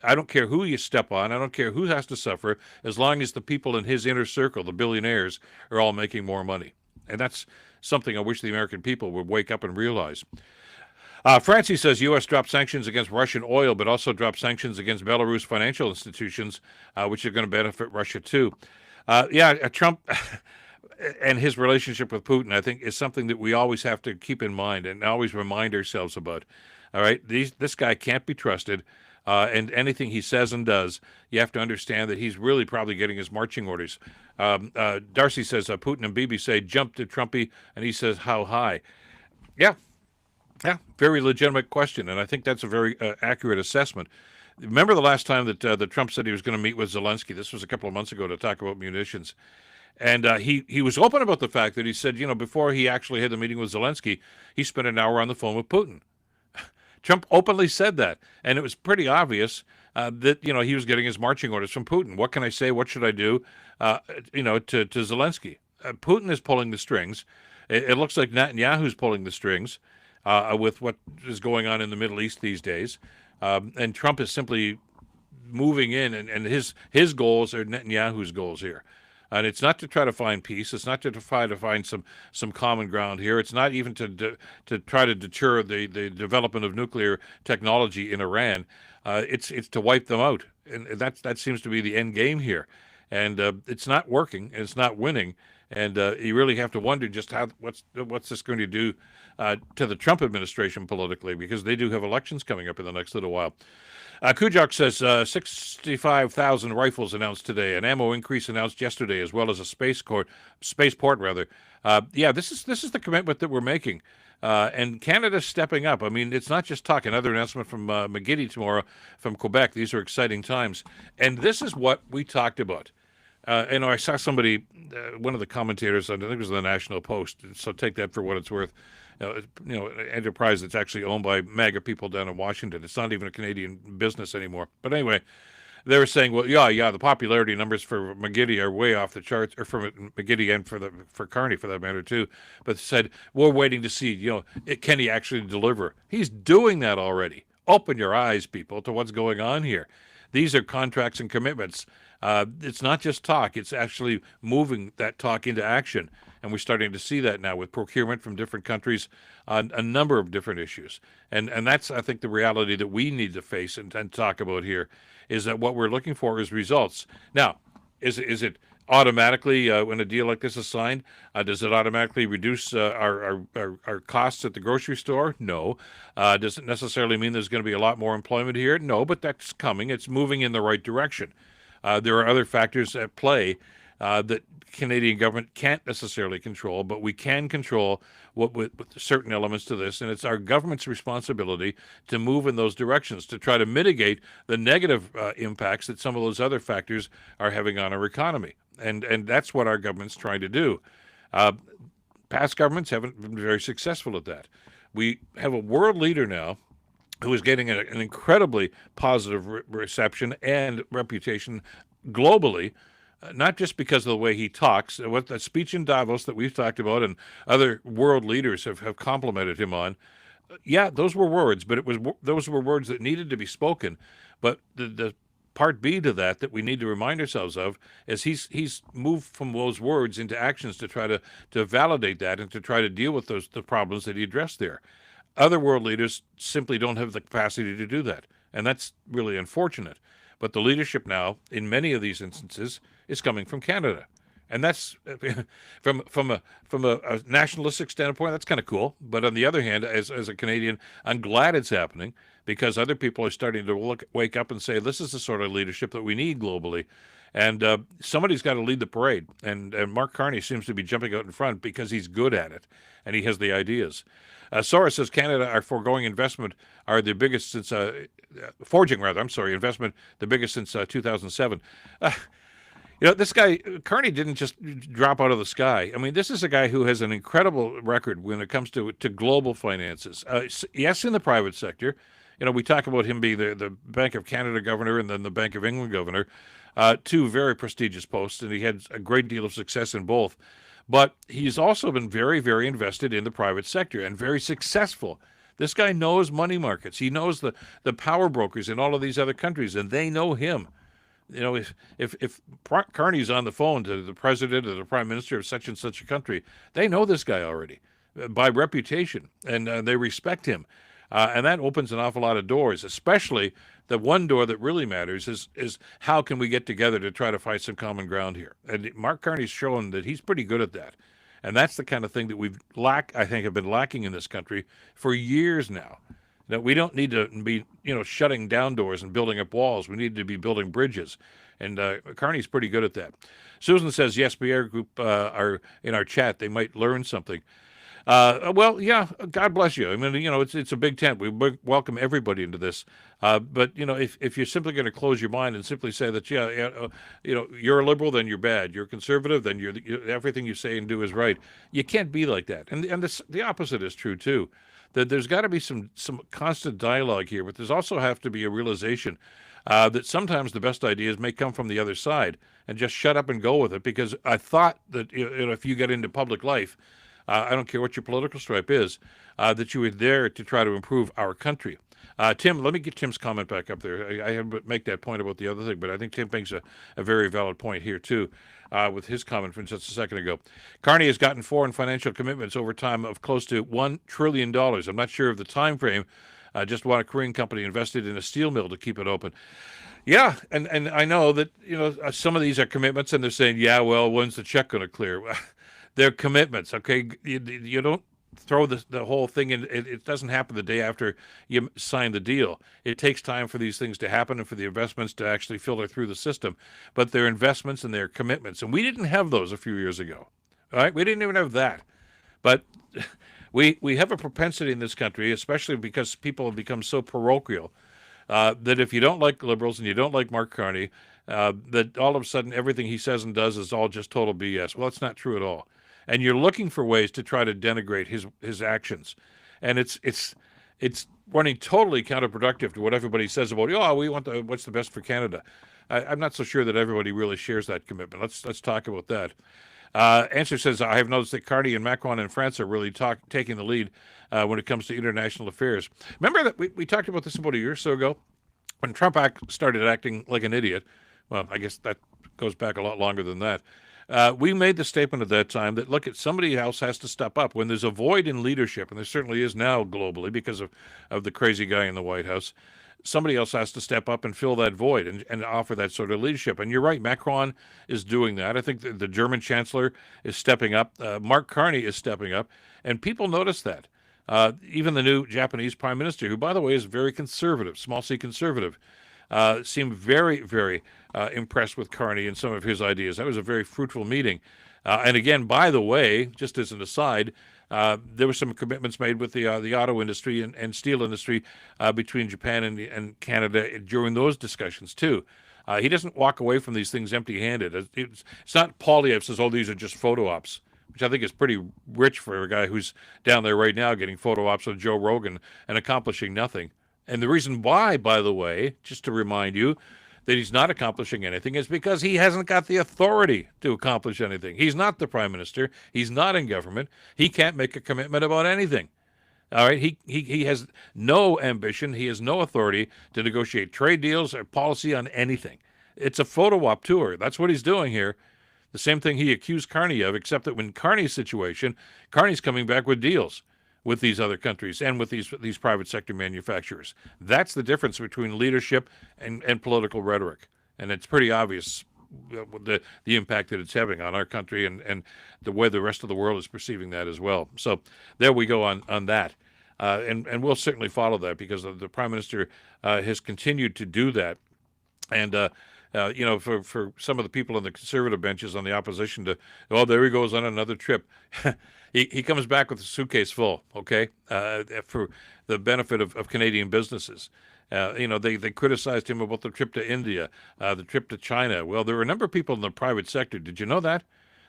I don't care who you step on. I don't care who has to suffer, as long as the people in his inner circle, the billionaires, are all making more money. And that's something I wish the American people would wake up and realize. Francie says U.S. dropped sanctions against Russian oil, but also dropped sanctions against Belarus financial institutions, which are going to benefit Russia too. Trump and his relationship with Putin, I think, is something that we always have to keep in mind and always remind ourselves about. All right, this guy can't be trusted. And anything he says and does, you have to understand that he's really probably getting his marching orders. Darcy says, Putin and Bibi say, jump to Trumpy, and he says, how high? Yeah, very legitimate question, and I think that's a very accurate assessment. Remember the last time that Trump said he was going to meet with Zelensky? This was a couple of months ago to talk about munitions. And he was open about the fact that he said, before he actually had the meeting with Zelensky, he spent an hour on the phone with Putin. Trump openly said that, and it was pretty obvious that he was getting his marching orders from Putin. What can I say? What should I do? To Zelensky. Putin is pulling the strings. It looks like Netanyahu's pulling the strings with what is going on in the Middle East these days, and Trump is simply moving in, and his goals are Netanyahu's goals here. And it's not to try to find peace. It's not to try to find some common ground here. It's not even to try to deter the development of nuclear technology in Iran. It's to wipe them out, and that seems to be the end game here. And it's not working, and it's not winning. And you really have to wonder just what's this going to do to the Trump administration politically, because they do have elections coming up in the next little while. Kujak says 65,000 rifles announced today, an ammo increase announced yesterday, as well as a spaceport rather. This is the commitment that we're making, and Canada's stepping up. I mean, it's not just talk. Another announcement from McGiddy tomorrow from Quebec. These are exciting times, and this is what we talked about. I saw somebody, one of the commentators, I think it was the National Post, so take that for what it's worth. Enterprise that's actually owned by MAGA people down in Washington. It's not even a Canadian business anymore. But anyway, they were saying, well, the popularity numbers for McGiddy are way off the charts, or for McGiddy and for Carney for that matter too. But said, we're waiting to see, can he actually deliver? He's doing that already. Open your eyes, people, to what's going on here. These are contracts and commitments. It's not just talk. It's actually moving that talk into action. And we're starting to see that now with procurement from different countries on a number of different issues. And that's, I think, the reality that we need to face and talk about here, is that what we're looking for is results. Now, is it automatically, when a deal like this is signed, does it automatically reduce our costs at the grocery store? No. Does it necessarily mean there's going to be a lot more employment here? No, but that's coming. It's moving in the right direction. There are other factors at play that Canadian government can't necessarily control, but we can control with certain elements to this, and it's our government's responsibility to move in those directions to try to mitigate the negative impacts that some of those other factors are having on our economy, and that's what our government's trying to do. Past governments haven't been very successful at that. We have a world leader now who is getting an incredibly positive reception and reputation globally, not just because of the way he talks. What that speech in Davos that we've talked about and other world leaders have complimented him on, those were words, but those were words that needed to be spoken. But the part B to that we need to remind ourselves of is he's moved from those words into actions to try to validate that and to try to deal with the problems that he addressed there. Other world leaders simply don't have the capacity to do that, and that's really unfortunate. But the leadership now, in many of these instances, is coming from Canada, and that's from a nationalistic standpoint. That's kind of cool. But on the other hand, as a Canadian, I'm glad it's happening, because other people are starting to wake up and say, this is the sort of leadership that we need globally. And somebody's got to lead the parade. And Mark Carney seems to be jumping out in front because he's good at it and he has the ideas. Soros says Canada are foregoing investment are the biggest since investment the biggest since 2007. This guy Carney didn't just drop out of the sky. I mean, this is a guy who has an incredible record when it comes to global finances. Yes, in the private sector. We talk about him being the Bank of Canada governor and then the Bank of England governor, two very prestigious posts, and he had a great deal of success in both. But he's also been very, very invested in the private sector and very successful. This guy knows money markets. He knows the power brokers in all of these other countries, and they know him. If Carney's on the phone to the president or the prime minister of such and such a country, they know this guy already by reputation, and they respect him. And that opens an awful lot of doors, especially the one door that really matters is how can we get together to try to find some common ground here? And Mark Carney's shown that he's pretty good at that. And that's the kind of thing that have been lacking in this country for years now. That we don't need to be, shutting down doors and building up walls. We need to be building bridges. And Carney's pretty good at that. Susan says, yes, Pierre Group are in our chat. They might learn something. God bless you. I mean, it's a big tent. We welcome everybody into this. But if you're simply going to close your mind and simply say that, you're a liberal, then you're bad. You're conservative, then everything you say and do is right. You can't be like that. And the opposite is true too. That there's got to be some constant dialogue here, but there's also have to be a realization that sometimes the best ideas may come from the other side, and just shut up and go with it. Because I thought that if you get into public life, I don't care what your political stripe is, that you were there to try to improve our country. Tim, let me get Tim's comment back up there. I have to make that point about the other thing, but I think Tim makes a very valid point here, too, with his comment from just a second ago. Carney has gotten foreign financial commitments over time of close to $1 trillion. I'm not sure of the time frame. Just want a Korean company invested in a steel mill to keep it open. Yeah, and I know that some of these are commitments, and they're saying, yeah, well, when's the check going to clear? They're commitments, okay? You don't throw the whole thing in. It doesn't happen the day after you sign the deal. It takes time for these things to happen and for the investments to actually filter through the system. But they're investments and they're commitments, and we didn't have those a few years ago. All right, we didn't even have that. But we have a propensity in this country, especially because people have become so parochial, that if you don't like liberals and you don't like Mark Carney, that all of a sudden everything he says and does is all just total BS. Well, it's not true at all. And you're looking for ways to try to denigrate his actions, and it's running totally counterproductive to what everybody says about we want what's the best for Canada. I'm not so sure that everybody really shares that commitment. Let's talk about that. Answer says, I have noticed that Carney and Macron in France are really taking the lead when it comes to international affairs. Remember that we talked about this about a year or so ago when Trump started acting like an idiot. Well, I guess that goes back a lot longer than that. We made the statement at that time that, look, somebody else has to step up. When there's a void in leadership, and there certainly is now globally because of the crazy guy in the White House, somebody else has to step up and fill that void and offer that sort of leadership. And you're right, Macron is doing that. I think the German chancellor is stepping up. Mark Carney is stepping up. And people notice that. Even the new Japanese prime minister, who, by the way, is very conservative, small c conservative, seemed very, very impressed with Carney and some of his ideas. That was a very fruitful meeting. And again, by the way, just as an aside, there were some commitments made with the auto industry and steel industry between Japan and Canada during those discussions, too. He doesn't walk away from these things empty-handed. It's not Poilievre says, these are just photo ops, which I think is pretty rich for a guy who's down there right now getting photo ops on Joe Rogan and accomplishing nothing. And the reason why, by the way, just to remind you, that he's not accomplishing anything is because he hasn't got the authority to accomplish anything. He's not the prime minister. He's not in government. He can't make a commitment about anything. All right, he has no ambition. He has no authority to negotiate trade deals or policy on anything. It's a photo op tour. That's what he's doing here. The same thing he accused Carney of, except that when Carney's situation, Carney's coming back with deals with these other countries and with these private sector manufacturers. That's the difference between leadership and political rhetoric. And it's pretty obvious the impact that it's having on our country and the way the rest of the world is perceiving that as well. So there we go on that. And we'll certainly follow that because the Prime Minister has continued to do that. And for some of the people on the conservative benches on the opposition there he goes on another trip. He comes back with a suitcase full, okay, for the benefit of Canadian businesses. They criticized him about the trip to India, the trip to China. Well, there were a number of people in the private sector. Did you know that?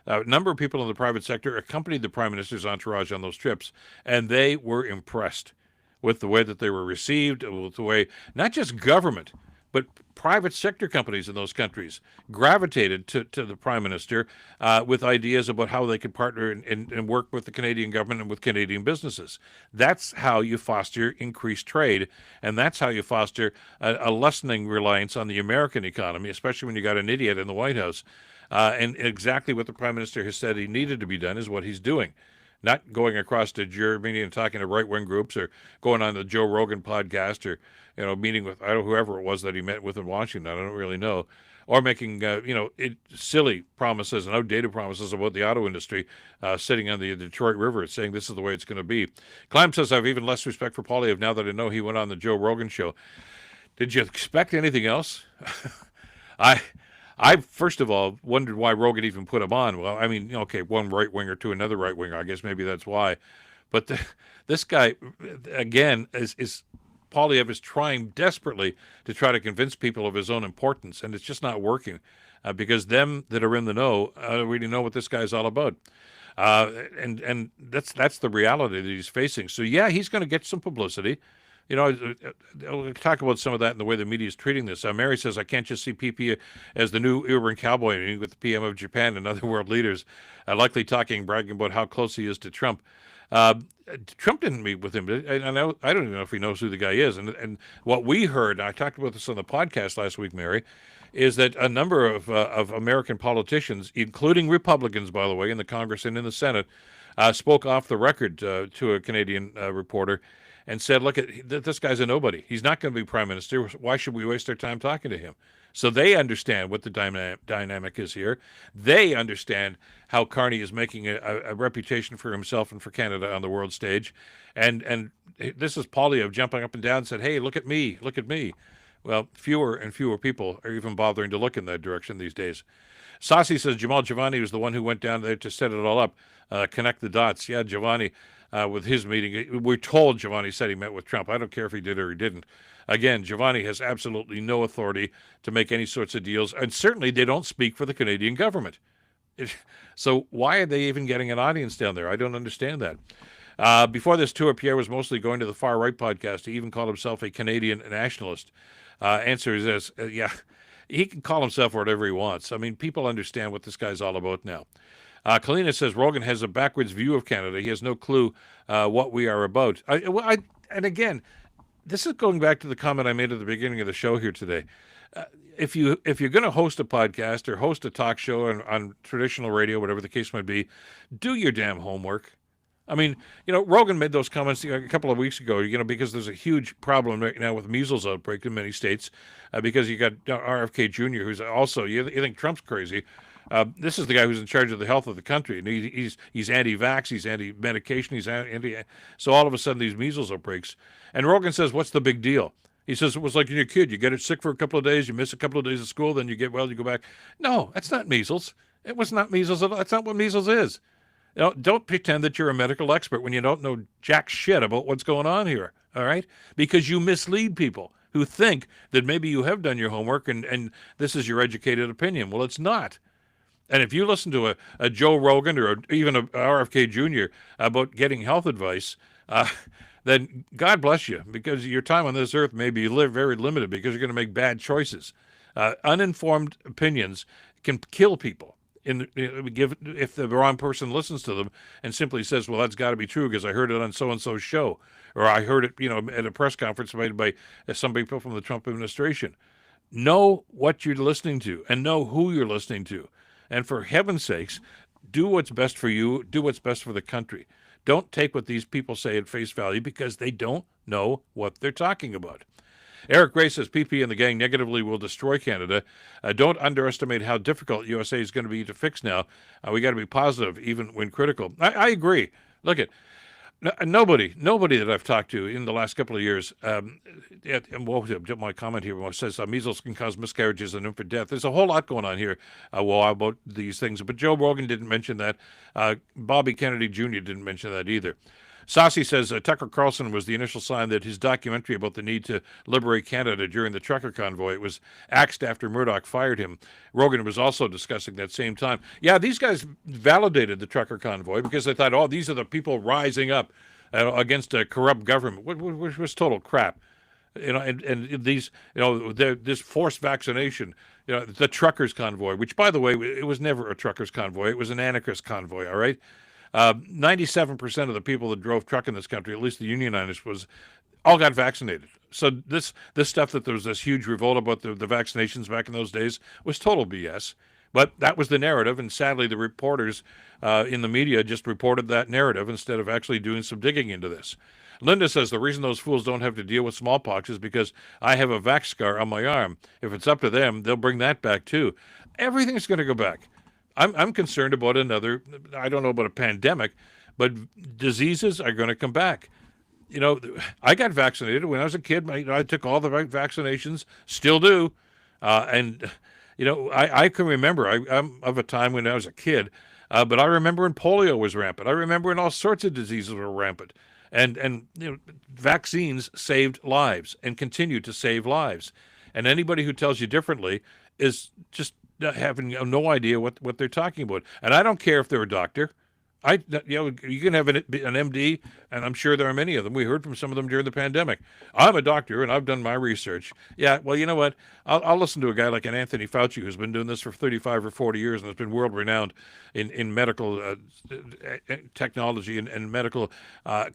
A number of people in the private sector accompanied the Prime Minister's entourage on those trips, and they were impressed with the way that they were received, with the way not just government, but private sector companies in those countries gravitated to the Prime Minister with ideas about how they could partner and work with the Canadian government and with Canadian businesses. That's how you foster increased trade, and that's how you foster a lessening reliance on the American economy, especially when you got an idiot in the White House. And exactly what the Prime Minister has said he needed to be done is what he's doing. Not going across to Germany and talking to right-wing groups or going on the Joe Rogan podcast or, meeting with whoever it was that he met with in Washington. I don't really know. Or making, silly promises and outdated promises about the auto industry sitting on the Detroit River saying this is the way it's going to be. Clem says, I have even less respect for Poilievre now that I know he went on the Joe Rogan show. Did you expect anything else? I first of all wondered why Rogan even put him on. Well, I mean, one right-winger to another right-winger. I guess maybe that's why. But this guy, again, is Poilievre is trying desperately to try to convince people of his own importance, and it's just not working because them that are in the know really know what this guy's all about. And that's the reality that he's facing. So, yeah, he's going to get some publicity. We'll talk about some of that and the way the media is treating this. Mary says, I can't just see PP as the new urban cowboy meeting with the PM of Japan and other world leaders, likely bragging about how close he is to Trump. Uh, Trump didn't meet with him. I don't even know if he knows who the guy is. And what we heard, and I talked about this on the podcast last week, Mary, is that a number of American politicians, including Republicans, by the way, in the Congress and in the Senate, spoke off the record to a Canadian reporter and said, look, this guy's a nobody. He's not going to be prime minister. Why should we waste our time talking to him? So they understand what the dynamic is here. They understand how Carney is making a reputation for himself and for Canada on the world stage. And this is Poilievre jumping up and down and said, hey, look at me, look at me. Well, fewer and fewer people are even bothering to look in that direction these days. Saucy says Jamal Giovanni was the one who went down there to set it all up, connect the dots. Yeah, Giovanni, with his meeting, we're told Giovanni said he met with Trump. I don't care if he did or he didn't. Again, Giovanni has absolutely no authority to make any sorts of deals, and certainly they don't speak for the Canadian government. So why are they even getting an audience down there? I don't understand that. Before this tour, Pierre was mostly going to the far-right podcast. He even called himself a Canadian nationalist. Answer is this, yeah, he can call himself whatever he wants. I mean, people understand what this guy's all about now. Kalina says Rogan has a backwards view of Canada. He has no clue what we are about. And again, this is going back to the comment I made at the beginning of the show here today. If you're going to host a podcast or host a talk show on traditional radio, whatever the case might be, do your damn homework. I mean, Rogan made those comments a couple of weeks ago, because there's a huge problem right now with measles outbreak in many states, because you got RFK Jr., who's also, you think Trump's crazy. This is the guy who's in charge of the health of the country, and he's anti-vax, he's anti-medication, he's so all of a sudden these measles outbreaks. And Rogan says, what's the big deal? He says, it was like you're a kid. You get it sick for a couple of days, you miss a couple of days of school, then you get well, you go back. No, that's not measles. It was not measles at all. That's not what measles is. Don't pretend that you're a medical expert when you don't know jack shit about what's going on here, all right? Because you mislead people who think that maybe you have done your homework and this is your educated opinion. Well, it's not. And if you listen to a Joe Rogan or even a RFK Jr. about getting health advice, then God bless you, because your time on this earth may be very limited because you're going to make bad choices. Uninformed opinions can kill people. If the wrong person listens to them and simply says, well, that's got to be true because I heard it on so-and-so's show, or I heard it, at a press conference made by some people from the Trump administration. Know what you're listening to and know who you're listening to. And for heaven's sakes, do what's best for you, do what's best for the country. Don't take what these people say at face value because they don't know what they're talking about. Eric Gray says PP and the gang negatively will destroy Canada. Don't underestimate how difficult USA is going to be to fix now. We got to be positive, even when critical. I agree. Look at nobody that I've talked to in the last couple of years. My comment here says measles can cause miscarriages and infant death. There's a whole lot going on here about these things. But Joe Rogan didn't mention that. Bobby Kennedy Jr. didn't mention that either. Saucy says Tucker Carlson was the initial sign that his documentary about the need to liberate Canada during the trucker convoy was axed after Murdoch fired him. Rogan was also discussing that same time. Yeah, these guys validated the trucker convoy because they thought, these are the people rising up against a corrupt government, which was total crap. And these, this forced vaccination, the truckers convoy, which, by the way, it was never a truckers convoy. It was an anarchist convoy, all right? 97% of the people that drove truck in this country, at least the unionized, all got vaccinated. So this stuff that there was this huge revolt about the vaccinations back in those days was total BS. But that was the narrative, and sadly the reporters in the media just reported that narrative instead of actually doing some digging into this. Linda says the reason those fools don't have to deal with smallpox is because I have a vax scar on my arm. If it's up to them, they'll bring that back too. Everything's going to go back. I'm concerned about another, I don't know about a pandemic, but diseases are going to come back. I got vaccinated when I was a kid. I took all the right vaccinations, still do. I can remember, I'm of a time when I was a kid, but I remember when polio was rampant. I remember when all sorts of diseases were rampant. And vaccines saved lives and continue to save lives. And anybody who tells you differently is just having no idea what they're talking about. And I don't care if they're a doctor. You can have an MD, and I'm sure there are many of them. We heard from some of them during the pandemic. I'm a doctor, and I've done my research. Yeah, well, you know what? I'll listen to a guy like an Anthony Fauci, who's been doing this for 35 or 40 years and has been world renowned in medical technology and medical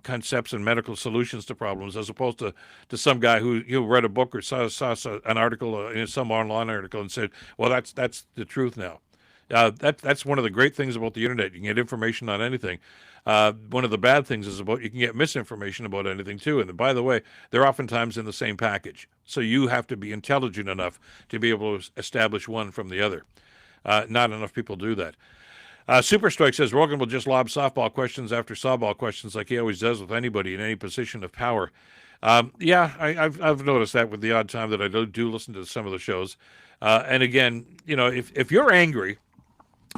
concepts and medical solutions to problems, as opposed to some guy who read a book or saw an article in some online article and said, "Well, that's the truth now." That's one of the great things about the internet. You can get information on anything. One of the bad things is you can get misinformation about anything too. And by the way, they're oftentimes in the same package. So you have to be intelligent enough to be able to establish one from the other. Not enough people do that. Super Strike says Rogan will just lob softball questions after softball questions like he always does with anybody in any position of power. Yeah, I've noticed that with the odd time that I do listen to some of the shows. And again, if you're angry,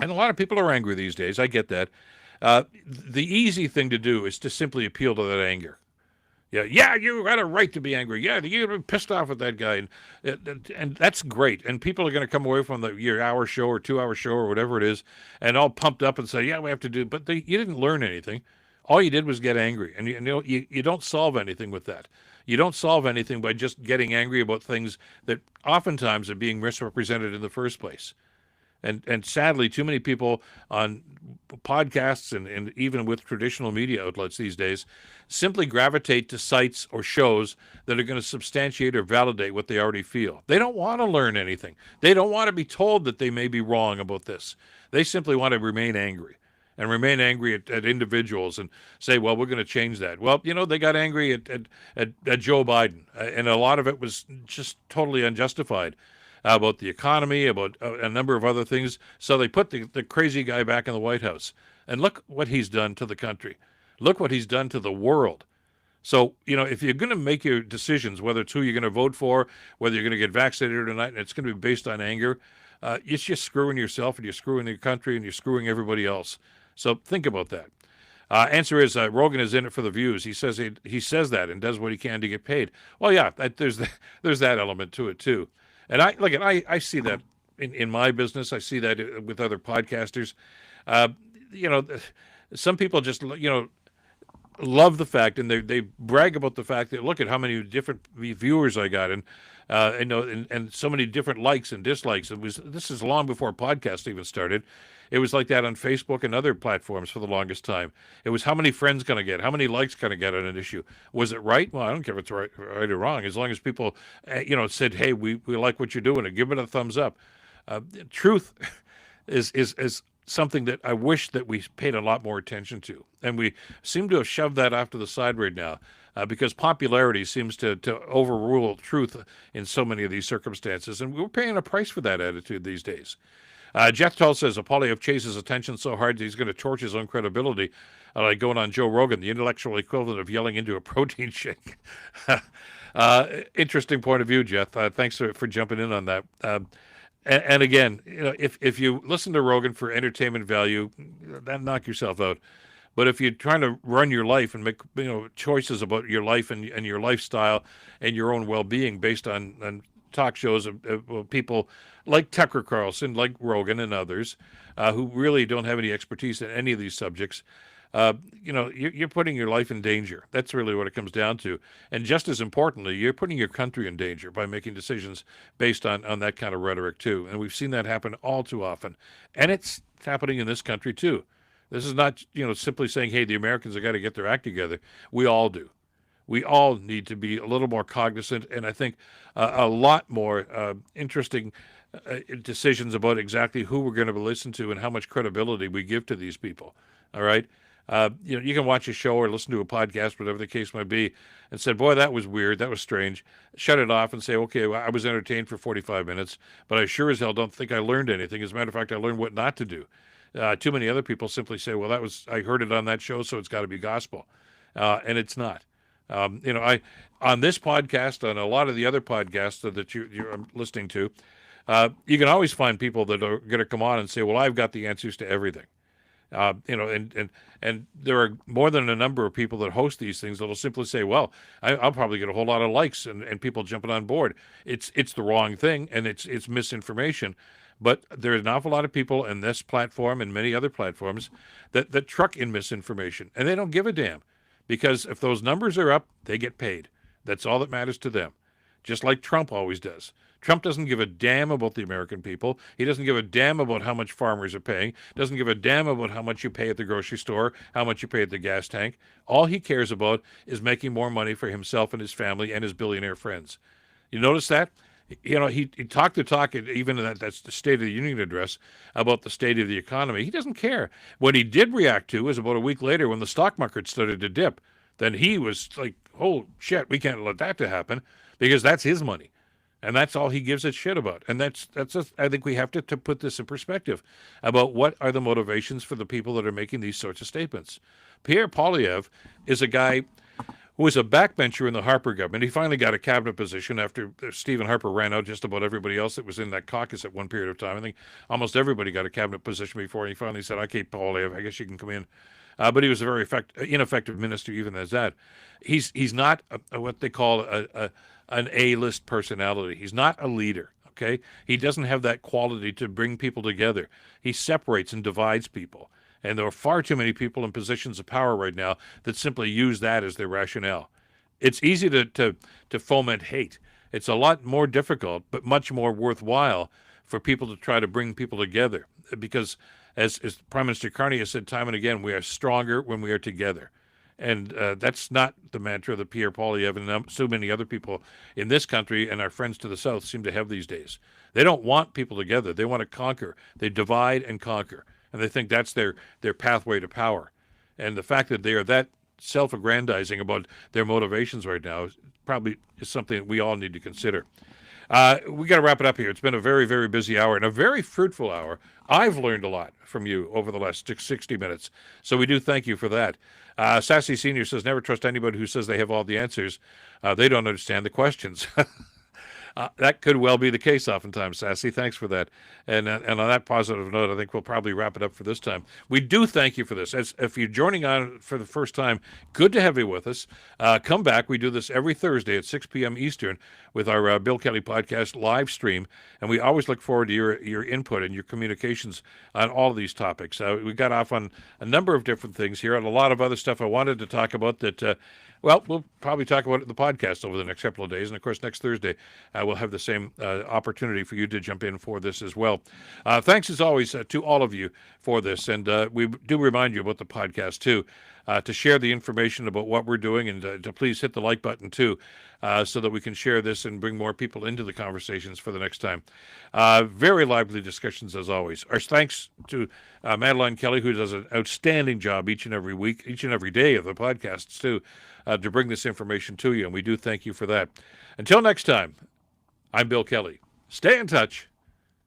and a lot of people are angry these days, I get that. The easy thing to do is to simply appeal to that anger. Yeah, you got a right to be angry. Yeah, you're pissed off at that guy, and that's great. And people are going to come away from your hour show or 2-hour show or whatever it is, and all pumped up and say, "Yeah, we have to do." But you didn't learn anything. All you did was get angry, and you don't solve anything with that. You don't solve anything by just getting angry about things that oftentimes are being misrepresented in the first place. And sadly, too many people on podcasts and even with traditional media outlets these days simply gravitate to sites or shows that are going to substantiate or validate what they already feel. They don't want to learn anything. They don't want to be told that they may be wrong about this. They simply want to remain angry and remain angry at individuals and say, well, we're going to change that. Well, they got angry at Joe Biden, and a lot of it was just totally unjustified. About the economy, about a number of other things. So they put the crazy guy back in the White House. And look what he's done to the country. Look what he's done to the world. So, if you're going to make your decisions, whether it's who you're going to vote for, whether you're going to get vaccinated or not, and it's going to be based on anger, it's just screwing yourself, and you're screwing your country, and you're screwing everybody else. So think about that. Answer is Rogan is in it for the views. He says that and does what he can to get paid. Well, yeah, there's that element to it, too. And I see that in my business. I see that with other podcasters. Some people just, love the fact, and they brag about the fact that look at how many different viewers I got, and so many different likes and dislikes. This is long before podcasts even started. It was like that on Facebook and other platforms for the longest time. It was how many friends can I get? How many likes can I get on an issue? Was it right? Well, I don't care if it's right or wrong, as long as people, said, hey, we like what you're doing, and give it a thumbs up. Truth is something that I wish that we paid a lot more attention to. And we seem to have shoved that off to the side right now because popularity seems to overrule truth in so many of these circumstances. And we're paying a price for that attitude these days. Jeff Tull says, Poilievre chases attention so hard that he's going to torch his own credibility, like going on Joe Rogan, the intellectual equivalent of yelling into a protein shake. Interesting point of view, Jeff. Thanks for jumping in on that. And again, if you listen to Rogan for entertainment value, then knock yourself out. But if you're trying to run your life and make choices about your life and your lifestyle and your own well-being based on talk shows of people like Tucker Carlson, like Rogan and others, who really don't have any expertise in any of these subjects, you're putting your life in danger. That's really what it comes down to. And just as importantly, you're putting your country in danger by making decisions based on that kind of rhetoric too. And we've seen that happen all too often. And it's happening in this country too. This is not, simply saying, hey, the Americans have got to get their act together. We all do. We all need to be a little more cognizant, and I think a lot more interesting decisions about exactly who we're going to listen to and how much credibility we give to these people. All right? You can watch a show or listen to a podcast, whatever the case might be, and say, boy, that was weird, that was strange. Shut it off and say, okay, well, I was entertained for 45 minutes, but I sure as hell don't think I learned anything. As a matter of fact, I learned what not to do. Too many other people simply say, well, I heard it on that show, so it's got to be gospel. And it's not. I on this podcast, on a lot of the other podcasts that you're listening to, you can always find people that are going to come on and say, well, I've got the answers to everything. And there are more than a number of people that host these things that'll simply say, well, I'll probably get a whole lot of likes and people jumping on board. It's the wrong thing, and it's misinformation. But there's an awful lot of people in this platform and many other platforms that truck in misinformation, and they don't give a damn, because if those numbers are up, they get paid. That's all that matters to them, just like Trump always does. Trump doesn't give a damn about the American people. He doesn't give a damn about how much farmers are paying. Doesn't give a damn about how much you pay at the grocery store, how much you pay at the gas tank. All he cares about is making more money for himself and his family and his billionaire friends. You notice that? You know, he talked the talk, even in that's the State of the Union address, about the state of the economy. He doesn't care. What he did react to was about a week later when the stock market started to dip. Then he was like, oh, shit, we can't let that to happen, because that's his money. And that's all he gives a shit about. And that's I think we have to put this in perspective about what are the motivations for the people that are making these sorts of statements. Pierre Poilievre is a guy who was a backbencher in the Harper government. He finally got a cabinet position after Stephen Harper ran out just about everybody else that was in that caucus at one period of time. I think almost everybody got a cabinet position before he finally said, okay, Poilievre, I guess you can come in. But he was a very ineffective minister even as that. He's not what they call an A-list personality. He's not a leader, okay? He doesn't have that quality to bring people together. He separates and divides people. And there are far too many people in positions of power right now that simply use that as their rationale. It's easy to foment hate. It's a lot more difficult, but much more worthwhile for people to try to bring people together. Because as Prime Minister Carney has said time and again, we are stronger when we are together. And that's not the mantra that Pierre Poilievre and so many other people in this country and our friends to the south seem to have these days. They don't want people together. They want to conquer. They divide and conquer. And they think that's their pathway to power. And the fact that they are that self-aggrandizing about their motivations right now probably is something that we all need to consider. We got to wrap it up here. It's been a very, very busy hour and a very fruitful hour. I've learned a lot from you over the last 60 minutes. So we do thank you for that. Sassy Senior says, never trust anybody who says they have all the answers. They don't understand the questions. That could well be the case oftentimes, Sassy. Thanks for that. And on that positive note, I think we'll probably wrap it up for this time. We do thank you for this. If you're joining on for the first time, good to have you with us. Come back. We do this every Thursday at 6 p.m. Eastern with our Bill Kelly podcast live stream. And we always look forward to your input and your communications on all of these topics. We got off on a number of different things here and a lot of other stuff I wanted to talk about that well, we'll probably talk about it in the podcast over the next couple of days. And, of course, next Thursday, we'll have the same opportunity for you to jump in for this as well. Thanks, as always, to all of you for this. And we do remind you about the podcast, too, to share the information about what we're doing and to please hit the like button, too, so that we can share this and bring more people into the conversations for the next time. Very lively discussions, as always. Our thanks to Madeline Kelly, who does an outstanding job each and every week, each and every day of the podcasts, too, to bring this information to you, and we do thank you for that. Until next time, I'm Bill Kelly. Stay in touch.